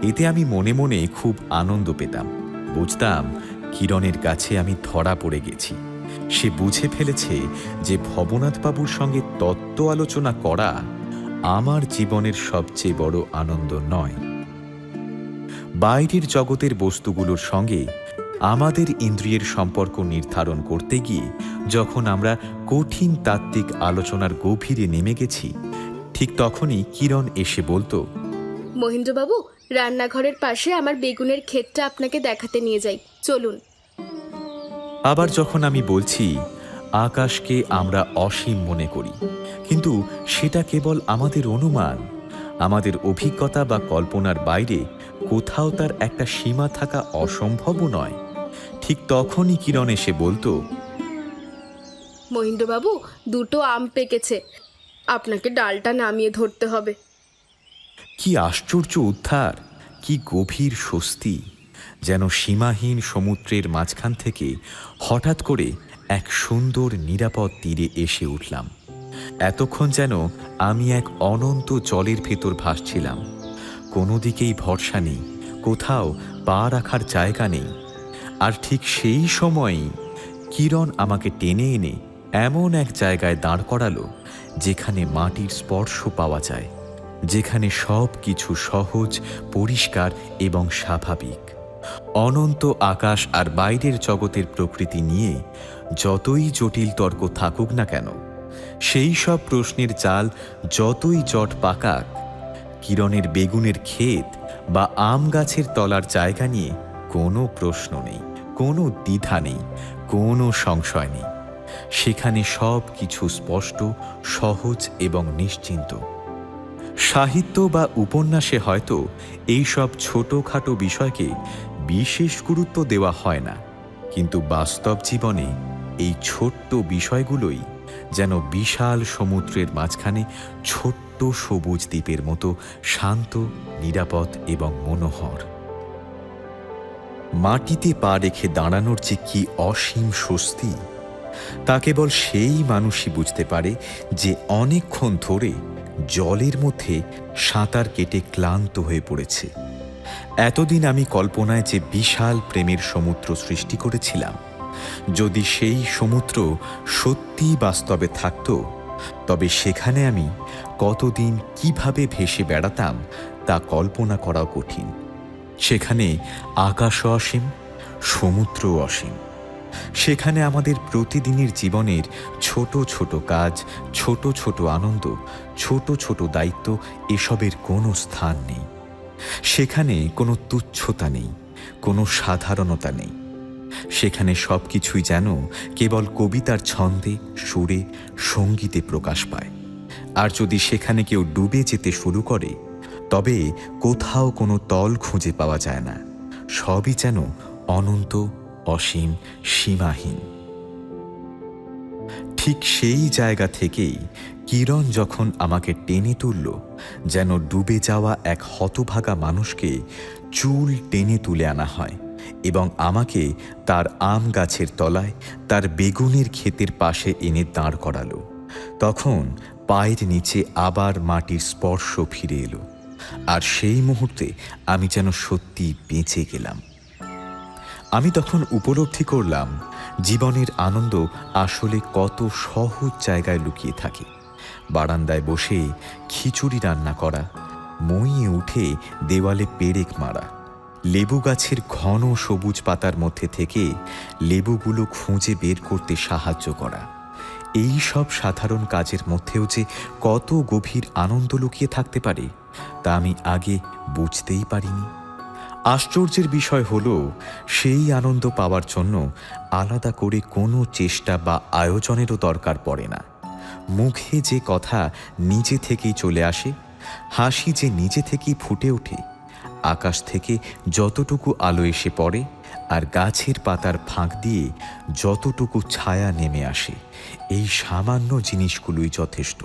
এতে আমি মনে মনে খুব আনন্দ পেতাম। বুঝতাম কিরণের কাছে আমি ধরা পড়ে গেছি। সে বুঝে ফেলেছে যে ভবনাথবাবুর সঙ্গে তত্ত্ব আলোচনা করা আমার জীবনের সবচেয়ে বড় আনন্দ নয়। বাইরের জগতের বস্তুগুলোর সঙ্গে আমাদের ইন্দ্রিয়ের সম্পর্ক নির্ধারণ করতে গিয়ে যখন আমরা কঠিন তাত্ত্বিক আলোচনার গভীরে নেমে গেছি, ঠিক তখনই কিরণ এসে বলতো, মহেন্দ্রবাবু, রান্নাঘরের পাশে আমার বেগুনের ক্ষেতটা আপনাকে দেখাতে নিয়ে যাই, চলুন। আবার যখন আমি বলছি আকাশকে আমরা অসীম মনে করি, কিন্তু সেটা কেবল আমাদের অনুমান, আমাদের অভিজ্ঞতা বা কল্পনার বাইরে কোথাও তার একটা সীমা থাকা অসম্ভবও নয়, ঠিক তখনই কিরণ এসে বলতো, মহেন্দ্রবাবু, দুটো আম পেকেছে, আপনাকে ডালটা নামিয়ে ধরতে হবে। কি আশ্চর্য উদ্ধার, কি গভীর স্বস্তি! যেন সীমাহীন সমুদ্রের মাঝখান থেকে হঠাৎ করে এক সুন্দর নিরাপদ তীরে এসে উঠলাম। এতক্ষণ যেন আমি এক অনন্ত জলের ভেতর ভাসছিলাম। কোনো দিকেই ভরসা নেই, কোথাও পা রাখার জায়গা নেই। আর ঠিক সেই সময়ই কিরণ আমাকে টেনে এনে এমন এক জায়গায় দাঁড় করালো যেখানে মাটির স্পর্শ পাওয়া যায়, যেখানে সব কিছু সহজ, পরিষ্কার এবং স্বাভাবিক। অনন্ত আকাশ আর বাইরের জগতের প্রকৃতি নিয়ে যতই জটিল তর্ক থাকুক না কেন, সেই সব প্রশ্নের চাল যতই জট পাকাক, কিরণের বেগুনের ক্ষেত বা আম গাছের তলার জায়গা নিয়ে কোনো প্রশ্ন নেই, কোনো দ্বিধা নেই, কোনো সংশয় নেই। সেখানে সব কিছু স্পষ্ট, সহজ এবং নিশ্চিন্ত। সাহিত্য বা উপন্যাসে হয়তো এইসব ছোটোখাটো বিষয়কে বিশেষ গুরুত্ব দেওয়া হয় না, কিন্তু বাস্তব জীবনে এই ছোট্ট বিষয়গুলোই যেন বিশাল সমুদ্রের মাঝখানে ছোট্ট সবুজ দ্বীপের মতো শান্ত, নিরাপদ এবং মনোহর। মাটিতে পা রেখে দাঁড়ানোর যে কি অসীম স্বস্তি, তা কেবল সেই মানুষই বুঝতে পারে যে অনেকক্ষণ ধরে জলের মধ্যে সাঁতার কেটে ক্লান্ত হয়ে পড়েছে। এতদিন আমি কল্পনায় যে বিশাল প্রেমের সমুদ্র সৃষ্টি করেছিলাম, যদি সেই সমুদ্র সত্যিই বাস্তবে থাকত, তবে সেখানে আমি কতদিন কিভাবে ভেসে বেড়াতাম তা কল্পনা করাও কঠিন। সেখানে আকাশও অসীম, সমুদ্রও অসীম। সেখানে আমাদের প্রতিদিনের জীবনের ছোট ছোট কাজ, ছোট ছোট আনন্দ, ছোট ছোট দায়িত্ব, এসবের কোনো স্থান নেই। সেখানে কোনো তুচ্ছতা নেই, কোনো সাধারণতা নেই। সেখানে সব কিছুই যেন কেবল কবিতার ছন্দে, সুরে, সঙ্গীতে প্রকাশ পায়। আর যদি সেখানে কেউ ডুবে যেতে শুরু করে, তবে কোথাও কোনো তল খুঁজে পাওয়া যায় না। সবই যেন অনন্ত, অসীম, সীমাহীন। ঠিক সেই জায়গা থেকেই কিরণ যখন আমাকে টেনে তুলল, যেন ডুবে যাওয়া এক হতভাগা মানুষকে চুল টেনে তুলে আনা হয় এবং আমাকে তার আম গাছের তলায়, তার বেগুনের ক্ষেতের পাশে এনে দাঁড় করালো, তখন পায়ের নিচে আবার মাটির স্পর্শ ফিরে এলো। আর সেই মুহূর্তে আমি যেন সত্যি বেঁচে গেলাম। আমি তখন উপলব্ধি করলাম জীবনের আনন্দ আসলে কত সহজ জায়গায় লুকিয়ে থাকে। বারান্দায় বসে খিচুড়ি রান্না করা, মইয়ে উঠে দেওয়ালে পেরেক মারা, লেবু গাছের ঘন সবুজ পাতার মধ্যে থেকে লেবুগুলো খুঁজে বের করতে সাহায্য করা, এই সব সাধারণ কাজের মধ্যেও যে কত গভীর আনন্দ লুকিয়ে থাকতে পারে, তা আমি আগে বুঝতেই পারিনি। আশ্চর্যের বিষয় হলো, সেই আনন্দ পাওয়ার জন্য আলাদা করে কোনো চেষ্টা বা আয়োজনেরও দরকার পড়ে না। মুখে যে কথা নিজে থেকেই চলে আসে, হাসি যে নিজে থেকেই ফুটে ওঠে, আকাশ থেকে যতটুকু আলো এসে পড়ে আর গাছের পাতার ফাঁক দিয়ে যতটুকু ছায়া নেমে আসে, এই সামান্য জিনিসগুলোই যথেষ্ট।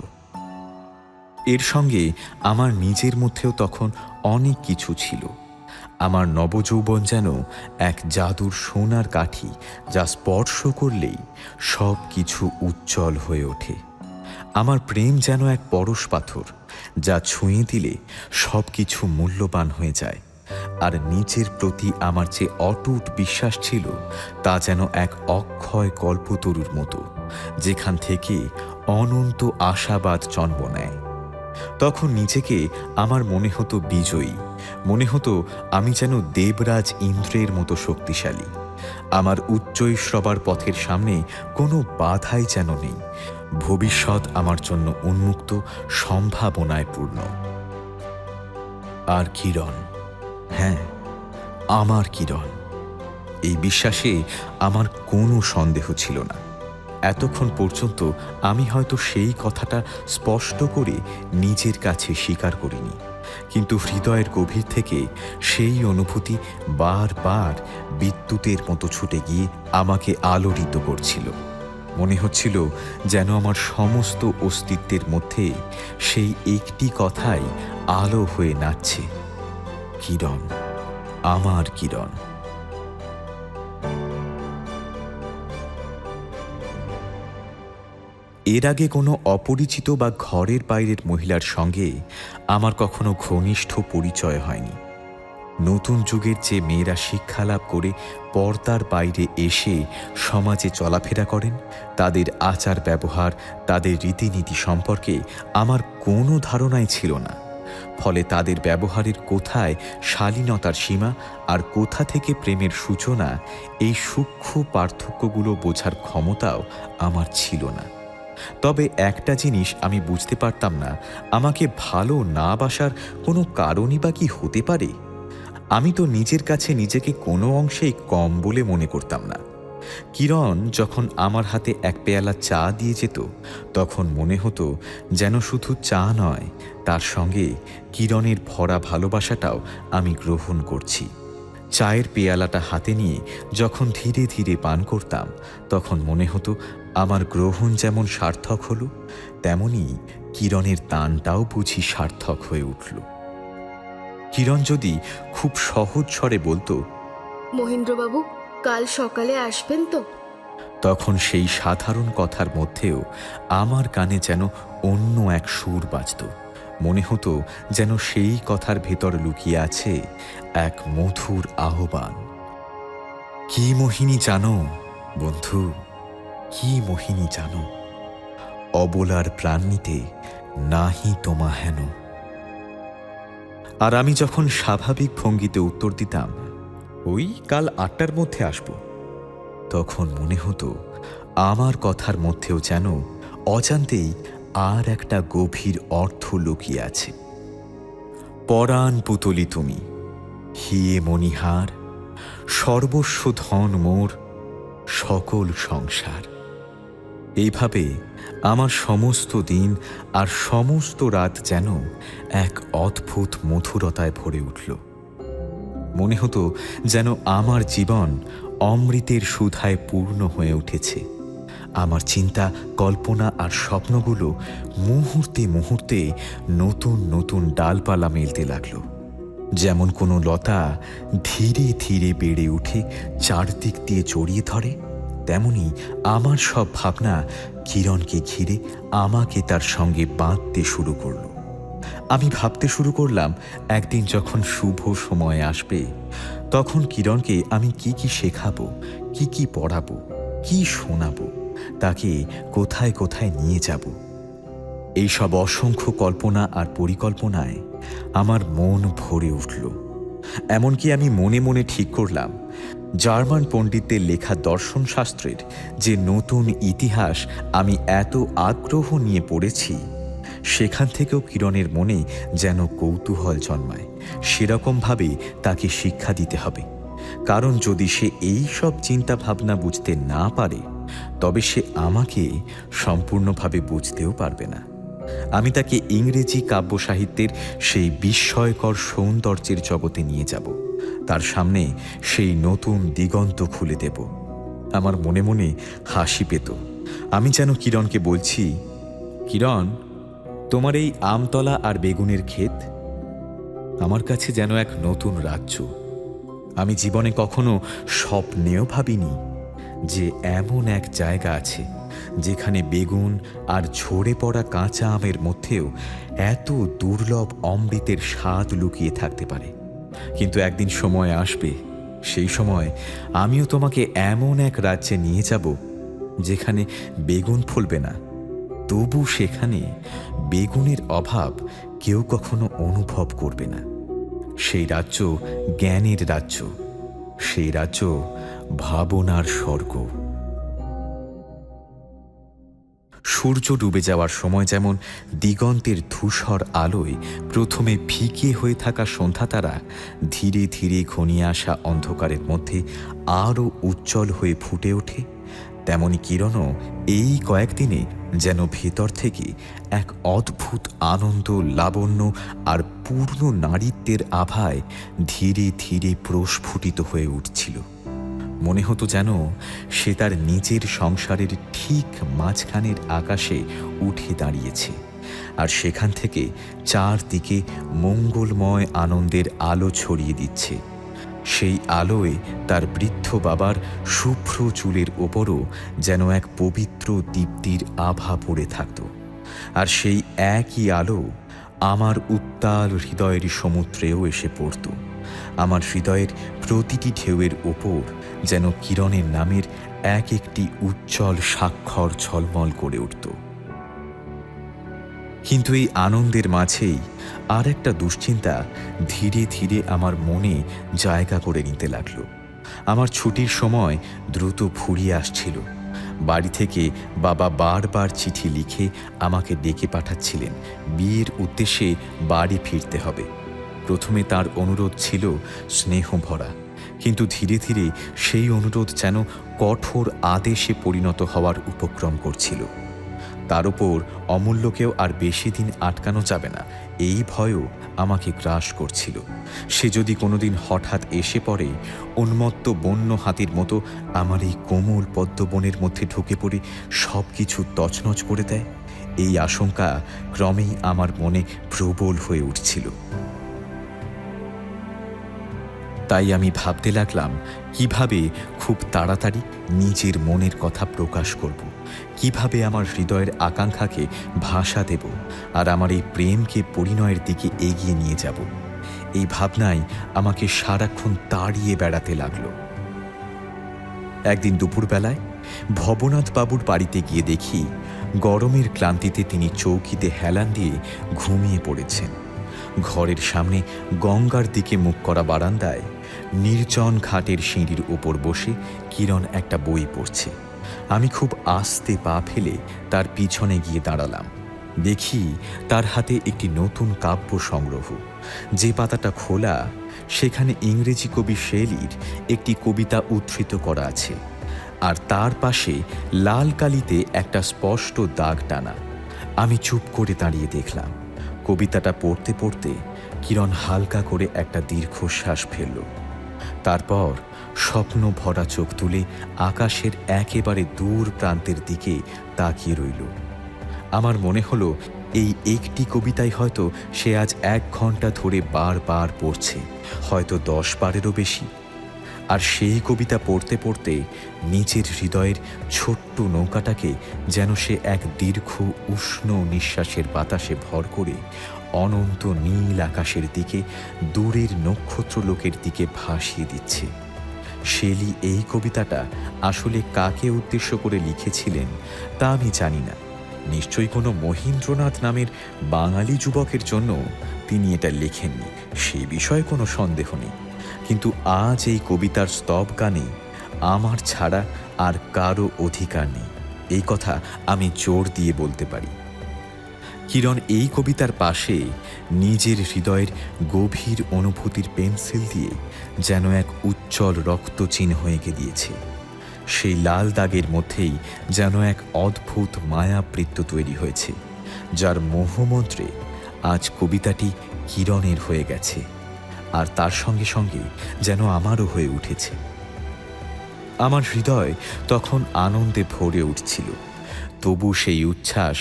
এর সঙ্গে আমার নিজের মধ্যেও তখন অনেক কিছু ছিল। আমার নবযৌবন যেন এক জাদুর সোনার কাঠি, যা স্পর্শ করলেই সব কিছু উজ্জ্বল হয়ে ওঠে। আমার প্রেম যেন এক পরশ পাথর, যা ছুঁয়ে দিলে সব কিছু মূল্যবান হয়ে যায়। আর নিজের প্রতি আমার যে অটুট বিশ্বাস ছিল, তা যেন এক অক্ষয় কল্পতরুর মতো, যেখান থেকে অনন্ত আশাবাদ জন্ম নেয়। তখন নিজেকে আমার মনে হতো বিজয়ী, মনে হতো আমি যেন দেবরাজ ইন্দ্রের মতো শক্তিশালী। আমার উচ্চৈঃশ্রবার পথের সামনে কোনো বাধাই যেন নেই। ভবিষ্যৎ আমার জন্য উন্মুক্ত, সম্ভাবনায় পূর্ণ। আর কিরণ, হ্যাঁ, আমার কিরণ, এই বিশ্বাসে আমার কোনো সন্দেহ ছিল না। এতক্ষণ পর্যন্ত আমি হয়তো সেই কথাটা স্পষ্ট করে নিজের কাছে স্বীকার করিনি, কিন্তু হৃদয়ের গভীর থেকে সেই অনুভূতি বারবার বিদ্যুতের মতো ছুটে গিয়ে আমাকে আলোড়িত করছিল। মনে হচ্ছিল যেন আমার সমস্ত অস্তিত্বের মধ্যে সেই একটি কথাই আলো হয়ে নাচছে, কিরণ, আমার কিরণ। এর আগে কোনো অপরিচিত বা ঘরের বাইরের মহিলার সঙ্গে আমার কখনো ঘনিষ্ঠ পরিচয় হয়নি। নতুন যুগের যে মেয়েরা শিক্ষালাভ করে পর্দার বাইরে এসে সমাজে চলাফেরা করেন, তাদের আচার ব্যবহার, তাদের রীতিনীতি সম্পর্কে আমার কোনো ধারণাই ছিল না। ফলে তাদের ব্যবহারের কোথায় শালীনতার সীমা আর কোথা থেকে প্রেমের সূচনা, এই সূক্ষ্ম পার্থক্যগুলো বোঝার ক্ষমতাও আমার ছিল না। তবে একটা জিনিস আমি বুঝতে পারতাম না, আমাকে ভালো না বাসার কোনো কারণই বা কি হতে পারে। আমি তো নিজের কাছে নিজেকে কোনো অংশেই কম বলে মনে করতাম না। কিরণ যখন আমার হাতে এক পেয়ালা চা দিয়ে যেত, তখন মনে হতো যেন শুধু চা নয়, তার সঙ্গে কিরণের ভরা ভালোবাসাটাও আমি গ্রহণ করছি। চায়ের পেয়ালাটা হাতে নিয়ে যখন ধীরে ধীরে পান করতাম, তখন মনে হতো আমার গ্রহণ যেমন সার্থক হলো, তেমনি কিরণের তানটাও বুঝি সার্থক হয়ে উঠল। কিরণ যদি খুব সহজ স্বরে বলতো, মহেন্দ্রবাবু, কাল সকালে আসবেন তো? তখন সেই সাধারণ কথার মধ্যেও আমার কানে যেন অন্য এক সুর বাজত। মনে হতো যেন সেই কথার ভেতর লুকিয়ে আছে এক মধুর আহ্বান। কি মোহিনী জানো বন্ধু, কি মোহিনী জানো, অবলার প্রাণ নিতে নাহি তোমা হেন। আর আমি যখন স্বাভাবিক ভঙ্গিতে উত্তর দিতাম, ওই কাল 8টার মধ্যে আসব, তখন মনে হতো আমার কথার মধ্যেও যেন অজান্তেই আর একটা গভীর অর্থ লুকিয়ে আছে। পরাণ পুতলি তুমি, হিয়ে মণিহার, সর্বস্ব ধন মোর, সকল সংসার। এইভাবে আমার সমস্ত দিন আর সমস্ত রাত যেন এক অদ্ভুত মধুরতায় ভরে উঠল। মনে হতো যেন আমার জীবন অমৃতের সুধায় পূর্ণ হয়ে উঠেছে। আমার চিন্তা, কল্পনা আর স্বপ্নগুলো মুহূর্তে মুহূর্তে নতুন নতুন ডালপালা মেলতে লাগলো। যেমন কোনো লতা ধীরে ধীরে বেড়ে উঠে চারদিক দিয়ে জড়িয়ে ধরে, তেমনি আমার সব ভাবনা কিরণকে ঘিরে আমাকে তার সঙ্গে বাঁধতে শুরু করলো। আমি ভাবতে শুরু করলাম, একদিন যখন শুভ সময় আসবে, তখন কিরণকে আমি কি কি শেখাবো, কি কি পড়াবো, কি শোনাবো, তাকে কোথায় কোথায় নিয়ে যাব। এইসব অসংখ্য কল্পনা আর পরিকল্পনায় আমার মন ভরে উঠল। এমনকি আমি মনে মনে ঠিক করলাম, জার্মান পণ্ডিতদের লেখা দর্শনশাস্ত্রের যে নতুন ইতিহাস আমি এত আগ্রহ নিয়ে পড়েছি, সেখান থেকেও কিরণের মনে যেন কৌতূহল জন্মায়। সেরকমভাবে তাকে শিক্ষা দিতে হবে, কারণ যদি সে এই সব চিন্তা ভাবনা বুঝতে না পারে, তবে সে আমাকে সম্পূর্ণভাবে বুঝতেও পারবে না। আমি তাকে ইংরেজি কাব্য সাহিত্যের সেই বিস্ময়কর সৌন্দর্যের জগতে নিয়ে যাব, তার সামনে সেই নতুন দিগন্ত খুলে দেব। আমার মনে মনে হাসি পেত। আমি যেন কিরণকে বলছি, কিরণ, তোমার এই আমতলা আর বেগুনের ক্ষেত আমার কাছে যেন এক নতুন রাজ্য। আমি জীবনে কখনো স্বপ্নেও ভাবিনি যে এমন এক জায়গা আছে যেখানে বেগুন আর ঝরে পড়া কাঁচা আমের মধ্যেও এত দুর্লভ অমৃতের স্বাদ লুকিয়ে থাকতে পারে। কিন্তু একদিন সময় আসবে, সেই সময় আমিও তোমাকে এমন এক রাজ্যে নিয়ে যাব যেখানে বেগুন ফলবে না, তবু সেখানে বেগুনের অভাব কেউ কখনো অনুভব করবে না। সেই রাজ্য জ্ঞানের রাজ্য, সেই রাজ্য ভাবনার স্বর্গ। সূর্য ডুবে যাওয়ার সময় যেমন দিগন্তের ধূসর আলোয় প্রথমে ফিকে হয়ে থাকা সন্ধ্যাতারা ধীরে ধীরে ঘনিয়ে আসা অন্ধকারের মধ্যে আরও উজ্জ্বল হয়ে ফুটে ওঠে, তেমনি কিরণও এই কয়েকদিনে যেন ভেতর থেকে এক অদ্ভুত আনন্দ, লাবণ্য আর পূর্ণ নারীত্বের আভায় ধীরে ধীরে প্রস্ফুটিত হয়ে উঠছিল। মনে হতো যেন সে তার নিজের সংসারের ঠিক মাঝখানের আকাশে উঠে দাঁড়িয়েছে, আর সেখান থেকে চারদিকে মঙ্গলময় আনন্দের আলো ছড়িয়ে দিচ্ছে। সেই আলোয় তার বৃদ্ধ বাবার শুভ্র চুলের ওপরও যেন এক পবিত্র দীপ্তির আভা পড়ে থাকত। আর সেই একই আলো আমার উত্তাল হৃদয়ের সমুদ্রেও এসে পড়ত। আমার হৃদয়ের প্রতিটি ঢেউয়ের ওপর যেন কিরণের নামের এক একটি উজ্জ্বল স্বাক্ষর ঝলমল করে উঠত। কিন্তু এই আনন্দের মাঝেই আর একটা দুশ্চিন্তা ধীরে ধীরে আমার মনে জায়গা করে নিতে লাগলো। আমার ছুটির সময় দ্রুত ফুরিয়ে আসছিল। বাড়ি থেকে বাবা বারবার চিঠি লিখে আমাকে ডেকে পাঠাচ্ছিলেন বিয়ের উদ্দেশ্যে বাড়ি ফিরতে হবে। প্রথমে তার অনুরোধ ছিল স্নেহ ভরা, কিন্তু ধীরে ধীরে সেই অনুরোধ যেন কঠোর আদেশে পরিণত হওয়ার উপক্রম করছিল। তার উপর অমূল্যকেও আর বেশি দিন আটকানো যাবে না, এই ভয়ও আমাকে গ্রাস করছিল। সে যদি কোনোদিন হঠাৎ এসে পড়ে উন্মত্ত বন্য হাতির মতো আমার এই কোমল পদ্মবনের মধ্যে ঢুকে পড়ে সব কিছু তছনছ করে দেয়, এই আশঙ্কা ক্রমেই আমার মনে প্রবল হয়ে উঠছিল। তাই আমি ভাবতে লাগলাম কিভাবে খুব তাড়াতাড়ি নিজের মনের কথা প্রকাশ করব, কিভাবে আমার হৃদয়ের আকাঙ্ক্ষাকে ভাষা দেব আর আমার এই প্রেমকে পরিণয়ের দিকে এগিয়ে নিয়ে যাব। এই ভাবনাই আমাকে সারাক্ষণ তাড়িয়ে বেড়াতে লাগলো। একদিন দুপুরবেলায় ভবনাথ বাবুর বাড়িতে গিয়ে দেখি গরমের ক্লান্তিতে তিনি চৌকিতে হেলান দিয়ে ঘুমিয়ে পড়েছেন। ঘরের সামনে গঙ্গার দিকে মুখ করা বারান্দায় নির্জন ঘাটের সিঁড়ির উপর বসে কিরণ একটা বই পড়ছে। আমি খুব আস্তে পা ফেলে তার পিছনে গিয়ে দাঁড়ালাম। দেখি তার হাতে একটি নতুন কাব্য সংগ্রহ। যে পাতাটা খোলা সেখানে ইংরেজি কবি শেলির একটি কবিতা উদ্ধৃত করা আছে, আর তার পাশে লাল কালিতে একটা স্পষ্ট দাগ টানা। আমি চুপ করে দাঁড়িয়ে দেখলাম। কবিতাটা পড়তে পড়তে কিরণ হালকা করে একটা দীর্ঘশ্বাস ফেলল। তারপর স্বপ্ন ভরা চোখ তুলে আকাশের একেবারে দূর প্রান্তের দিকে তাকিয়ে রইল। আমার মনে হলো এই একটি কবিতাই হয়তো সে আজ 1 ঘন্টা ধরে বারবার পড়ছে, হয়তো 10 বারেরও বেশি। আর সেই কবিতা পড়তে পড়তে নিজের হৃদয়ের ছোট্ট নৌকাটাকে যেন সে এক দীর্ঘ উষ্ণ নিঃশ্বাসের বাতাসে ভর করে অনন্ত নীল আকাশের দিকে, দূরের নক্ষত্রলোকের দিকে ভাসিয়ে দিচ্ছে। শেলি এই কবিতাটা আসলে কাকে উদ্দেশ্য করে লিখেছিলেন তা আমি জানি না। নিশ্চয়ই কোনো মহেন্দ্রনাথ নামের বাঙালি যুবকের জন্য তিনি এটা লেখেননি, সে বিষয়ে কোনো সন্দেহ নেই। কিন্তু আজ এই কবিতার স্তব গানে আমার ছাড়া আর কারো অধিকার নেই, এই কথা আমি জোর দিয়ে বলতে পারি। কিরণ এই কবিতার পাশে নিজের হৃদয়ের গভীর অনুভূতির পেন্সিল দিয়ে যেন এক উজ্জ্বল রক্তচিহ্ন এঁকে দিয়েছে। সেই লাল দাগের মধ্যেই যেন এক অদ্ভুত মায়াবৃত্ত তৈরি হয়েছে, যার মোহমন্ত্রে আজ কবিতাটি কিরণের হয়ে গেছে, আর তার সঙ্গে সঙ্গে যেন আমারও হয়ে উঠেছে। আমার হৃদয় তখন আনন্দে ভরে উঠছিল। তবু সেই উচ্ছ্বাস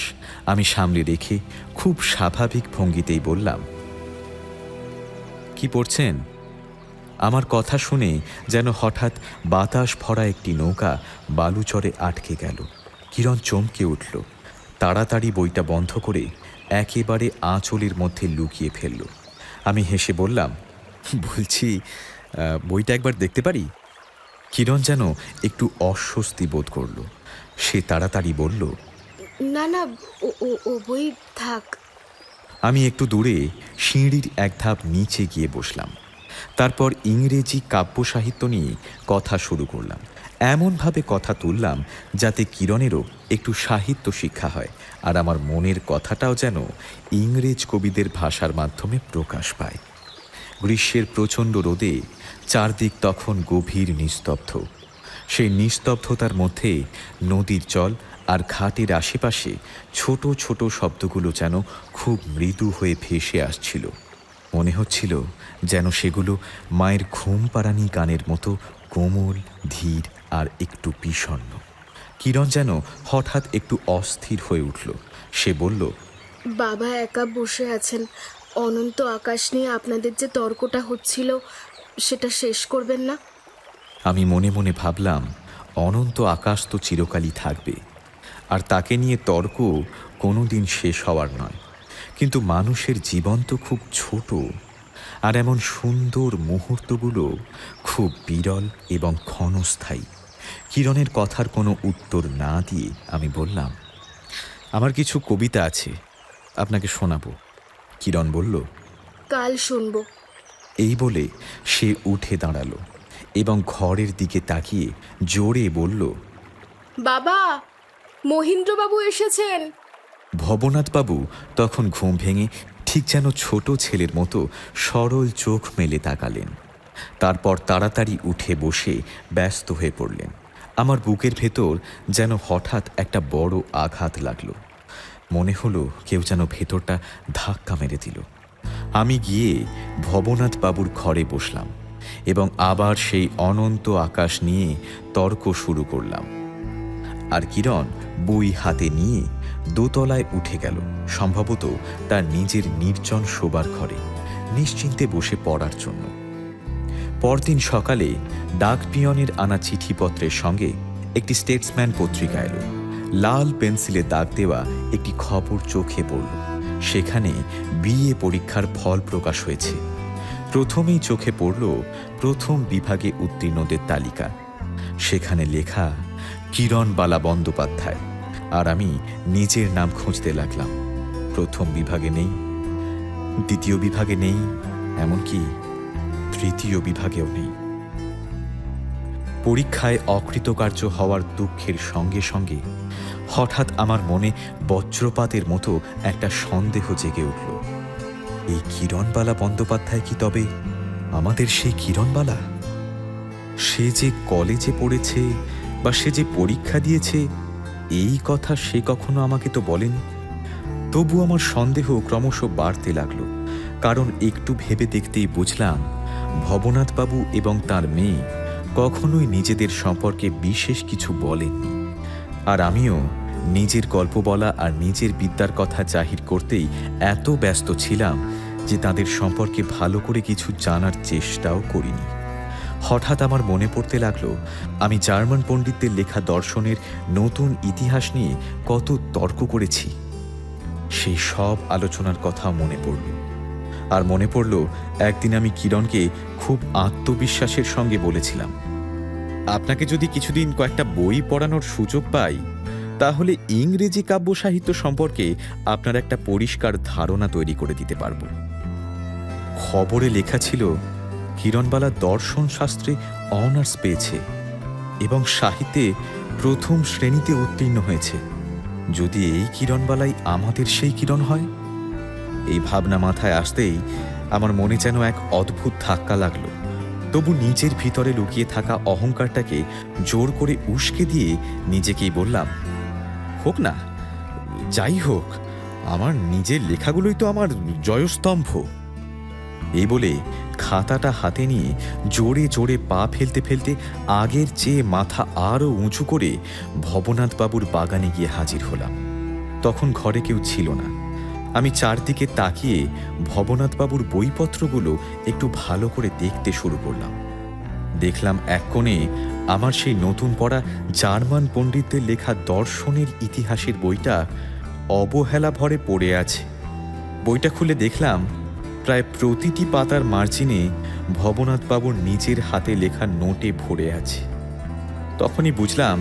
আমি সামলে রেখে খুব স্বাভাবিক ভঙ্গিতেই বললাম, কি পড়ছেন? আমার কথা শুনে যেন হঠাৎ বাতাস ভরা একটি নৌকা বালুচরে আটকে গেল। কিরণ চমকে উঠল, তাড়াতাড়ি বইটা বন্ধ করে একেবারে আঁচলের মধ্যে লুকিয়ে ফেলল। আমি হেসে বললাম, বলছি বইটা একবার দেখতে পারি? কিরণ যেন একটু অস্বস্তি বোধ করল। সে তাড়াতাড়ি বলল, না না, ও বই থাক। আমি একটু দূরে সিঁড়ির এক ধাপ নিচে গিয়ে বসলাম। তারপর ইংরেজি কাব্য সাহিত্য নিয়ে কথা শুরু করলাম। এমনভাবে কথা তুললাম যাতে কিরণেরও একটু সাহিত্য শিক্ষা হয়, আর আমার মনের কথাটাও যেন ইংরেজ কবিদের ভাষার মাধ্যমে প্রকাশ পায়। গ্রীষ্মের প্রচণ্ড রোদে চারদিক তখন গভীর নিস্তব্ধ। সেই নিস্তব্ধতার মধ্যে নদীর জল আর ঘাটের আশেপাশে ছোট ছোট শব্দগুলো যেন খুব মৃদু হয়ে ভেসে আসছিল। মনে হচ্ছিল যেন সেগুলো মায়ের ঘুম পাড়ানি গানের মতো কোমল, ধীর আর একটু বিষণ্ণ। কিরণ যেন হঠাৎ একটু অস্থির হয়ে উঠল। সে বলল, বাবা একা বসে আছেন, অনন্ত আকাশ নিয়ে আপনাদের যে তর্কটা হচ্ছিল সেটা শেষ করবেন না? আমি মনে মনে ভাবলাম, অনন্ত আকাশ তো চিরকালই থাকবে, আর তাকে নিয়ে তর্ক কোনো দিন শেষ হওয়ার নয়। কিন্তু মানুষের জীবন তো খুব ছোট, আর এমন সুন্দর মুহূর্তগুলো খুব বিরল এবং ক্ষণস্থায়ী। কিরণের কথার কোনো উত্তর না দিয়ে আমি বললাম, আমার কিছু কবিতা আছে, আপনাকে শোনাবো। কিরণ বলল, কাল শুনবো। এই বলে সে উঠে দাঁড়ালো এবং ঘরের দিকে তাকিয়ে জোরে বলল, বাবা, মহিন্দ্রবাবু এসেছেন। ভবনাথবাবু তখন ঘুম ভেঙে ঠিক যেন ছোট ছেলের মতো সরল চোখ মেলে তাকালেন। তারপর তাড়াতাড়ি উঠে বসে ব্যস্ত হয়ে পড়লেন। আমার বুকের ভেতর যেন হঠাৎ একটা বড় আঘাত লাগলো। মনে হলো কেউ যেন ভেতরটা ধাক্কা মেরে দিল। আমি গিয়ে ভবনাথবাবুর ঘরে বসলাম এবং আবার সেই অনন্ত আকাশ নিয়ে তর্ক শুরু করলাম। আর কিরণ বই হাতে নিয়ে দোতলায় উঠে গেল, সম্ভবত তার নিজের নির্জন শোবার ঘরে নিশ্চিন্তে বসে পড়ার জন্য। পরদিন সকালে ডাক পিয়নের আনা চিঠিপত্রের সঙ্গে একটি স্টেটসম্যান পত্রিকা এলো। লাল পেন্সিলে দাগ দেওয়া একটি খবর চোখে পড়ল। সেখানে বিএ পরীক্ষার ফল প্রকাশ হয়েছে। প্রথমেই চোখে পড়ল প্রথম বিভাগে উত্তীর্ণদের তালিকা। সেখানে লেখা কিরণবালা বন্দ্যোপাধ্যায়, আর আমি নিজের নাম খুঁজতে লাগলাম। প্রথম বিভাগে নেই, দ্বিতীয় বিভাগে নেই, এমনকি তৃতীয় বিভাগেও নেই। পরীক্ষায় অকৃতকার্য হওয়ার দুঃখের সঙ্গে সঙ্গে হঠাৎ আমার মনে বজ্রপাতের মতো একটা সন্দেহ জেগে উঠল। এই কিরণবালা বন্দ্যোপাধ্যায় কি তবে আমাদের সেই কিরণবালা? সে যে কলেজে পড়েছে বা সে যে পরীক্ষা দিয়েছে, এই কথা সে কখনো আমাকে তো বলেনি। তবু আমার সন্দেহ ক্রমশ বাড়তে লাগলো, কারণ একটু ভেবে দেখতেই বুঝলাম ভবনাথবাবু এবং তার মেয়ে কখনোই নিজেদের সম্পর্কে বিশেষ কিছু বলেননি। আর আমিও নিজের গল্প বলা আর নিজের বিদ্যার কথা জাহির করতেই এত ব্যস্ত ছিলাম যে তাদের সম্পর্কে ভালো করে কিছু জানার চেষ্টাও করিনি। হঠাৎ আমার মনে পড়তে লাগলো আমি জার্মান পণ্ডিতদের লেখা দর্শনের নতুন ইতিহাস নিয়ে কত তর্ক করেছি। সেই সব আলোচনার কথা মনে পড়ল। আর মনে পড়ল একদিন আমি কিরণকে খুব আত্মবিশ্বাসের সঙ্গে বলেছিলাম, আপনাকে যদি কিছুদিন কয়েকটা বই পড়ানোর সুযোগ পাই, তাহলে ইংরেজি কাব্য সাহিত্য সম্পর্কে আপনার একটা পরিষ্কার ধারণা তৈরি করে দিতে পারব। খবরে লেখা ছিল কিরণবালা দর্শন শাস্ত্রে অনার্স পেয়েছে এবং সাহিত্যে প্রথম শ্রেণীতে উত্তীর্ণ হয়েছে। যদি এই কিরণবালাই আমাদের সেই কিরণ হয়। এই ভাবনা মাথায় আসতেই আমার মনে যেন এক অদ্ভুত ধাক্কা লাগলো। তবু নিজের ভিতরে লুকিয়ে থাকা অহংকারটাকে জোর করে উস্কে দিয়ে নিজেকেই বললাম, হোক না, যাই হোক, আমার নিজের লেখাগুলোই তো আমার জয়স্তম্ভ। এই বলে খাতাটা হাতে নিয়ে জোরে জোরে পা ফেলতে ফেলতে আগের চেয়ে মাথা আরও উঁচু করে ভবনাথবাবুর বাগানে গিয়ে হাজির হলাম। তখন ঘরে কেউ ছিল না। আমি চারদিকে তাকিয়ে ভবনাথবাবুর বইপত্রগুলো একটু ভালো করে দেখতে শুরু করলাম। দেখলাম এক কোণে আমার সেই নতুন পড়া জার্মান পণ্ডিতদের লেখা দর্শনের ইতিহাসের বইটা অবহেলা ভরে পড়ে আছে। বইটা খুলে দেখলাম প্রায় প্রতিটি পাতার মার্জিনে ভবনাথবাবুর নিজের হাতে লেখা নোটে ভরে আছে। তখনই বুঝলাম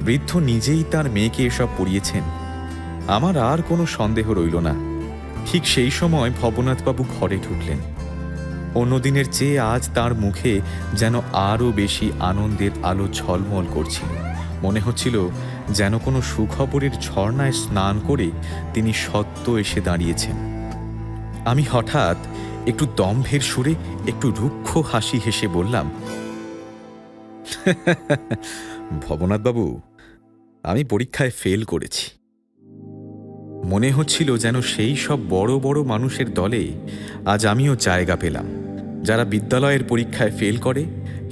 বৃদ্ধ নিজেই তার মেয়েকে এসব পড়িয়েছেন। আমার আর কোনো সন্দেহ রইল না। ঠিক সেই সময় ভবনাথবাবু ঘরে ঢুকলেন। অন্যদিনের চেয়ে আজ তার মুখে যেন আরও বেশি আনন্দের আলো ঝলমল করছিল। মনে হচ্ছিল যেন কোনো সুখবরের ঝর্ণায় স্নান করে তিনি সত্য এসে দাঁড়িয়েছেন। আমি হঠাৎ একটু দম্ভের সুরে একটু রুক্ষ হাসি হেসে বললাম, ভবনাথবাবু, আমি পরীক্ষায় ফেল করেছি। মনে হচ্ছিল যেন সেই সব বড় বড় মানুষের দলে আজ আমিও জায়গা পেলাম, যারা বিদ্যালয়ের পরীক্ষায় ফেল করে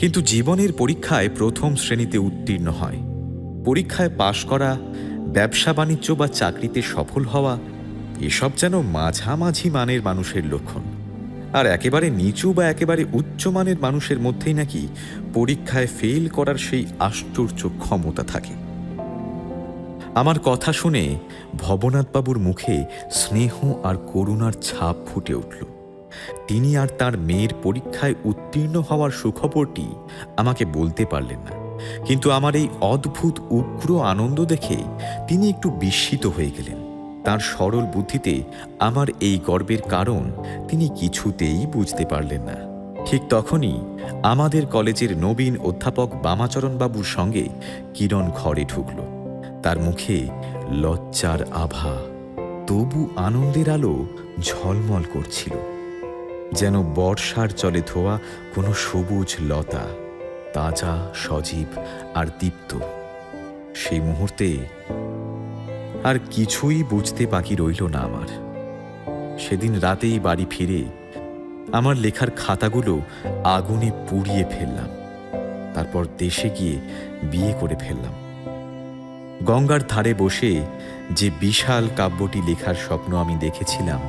কিন্তু জীবনের পরীক্ষায় প্রথম শ্রেণীতে উত্তীর্ণ হয়। পরীক্ষায় পাশ করা, ব্যবসা বাণিজ্য বা চাকরিতে সফল হওয়া, এসব যেন মাঝামাঝি মানের মানুষের লক্ষণ। আর একেবারে নিচু বা একেবারে উচ্চমানের মানুষের মধ্যেই নাকি পরীক্ষায় ফেল করার সেই আশ্চর্য ক্ষমতা থাকে। আমার কথা শুনে ভবনাথবাবুর মুখে স্নেহ আর করুণার ছাপ ফুটে উঠল। তিনি আর তার মেয়ের পরীক্ষায় উত্তীর্ণ হওয়ার সুখবরটি আমাকে বলতে পারলেন না, কিন্তু আমার এই অদ্ভুত উগ্র আনন্দ দেখে তিনি একটু বিস্মিত হয়ে গেলেন। তার সরল বুদ্ধিতে আমার এই গর্বের কারণ তিনি কিছুতেই বুঝতে পারলেন না। ঠিক তখনই আমাদের কলেজের নবীন অধ্যাপক বামাচরণ বাবুর সঙ্গে কিরণ ঘরে ঢুকল। তার মুখে লজ্জার আভা, তবু আনন্দের আলো ঝলমল করছিল, যেন বর্ষার জলে ধোয়া কোনো সবুজ লতা, তাজা, সজীব আর দীপ্ত। সেই মুহূর্তে আর কিছুই বুঝতে বাকি রইল না আমার। সেদিন রাতেই বাড়ি ফিরে আমার লেখার খাতাগুলো আগুনে পুড়িয়ে ফেললাম। তারপর দেশে গিয়ে বিয়ে করে ফেললাম। গঙ্গার ধারে বসে যে বিশাল কাব্যটি লেখার স্বপ্ন আমি দেখেছিলাম,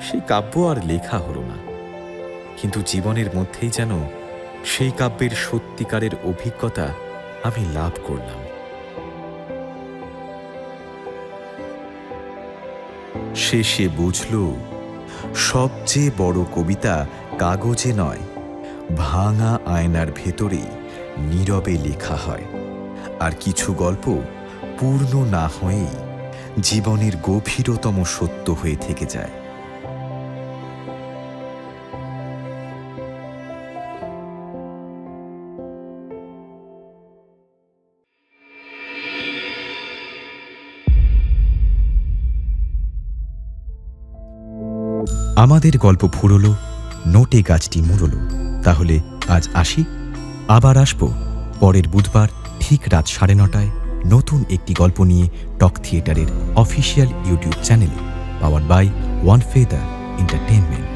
সেই কাব্য আর লেখা হলো না। কিন্তু জীবনের মধ্যেই যেন সেই কাব্যের সত্যিকারের অভিজ্ঞতা আমি লাভ করলাম। শেষে বুঝল, সবচেয়ে বড় কবিতা কাগজে নয়, ভাঙা আয়নার ভেতরেই নীরবে লেখা হয়। আর কিছু গল্প পূর্ণ না হয়েই জীবনের গভীরতম সত্য হয়ে থেকে যায়। আমাদের গল্প ফুরলো, নোটে গাছটি মুড়লো। তাহলে আজ আসি, আবার আসবো পরের বুধবার ঠিক রাত 9:30টায় নতুন একটি গল্প নিয়ে টক থিয়েটারের অফিসিয়াল ইউটিউব চ্যানেলে, powered by one feather entertainment.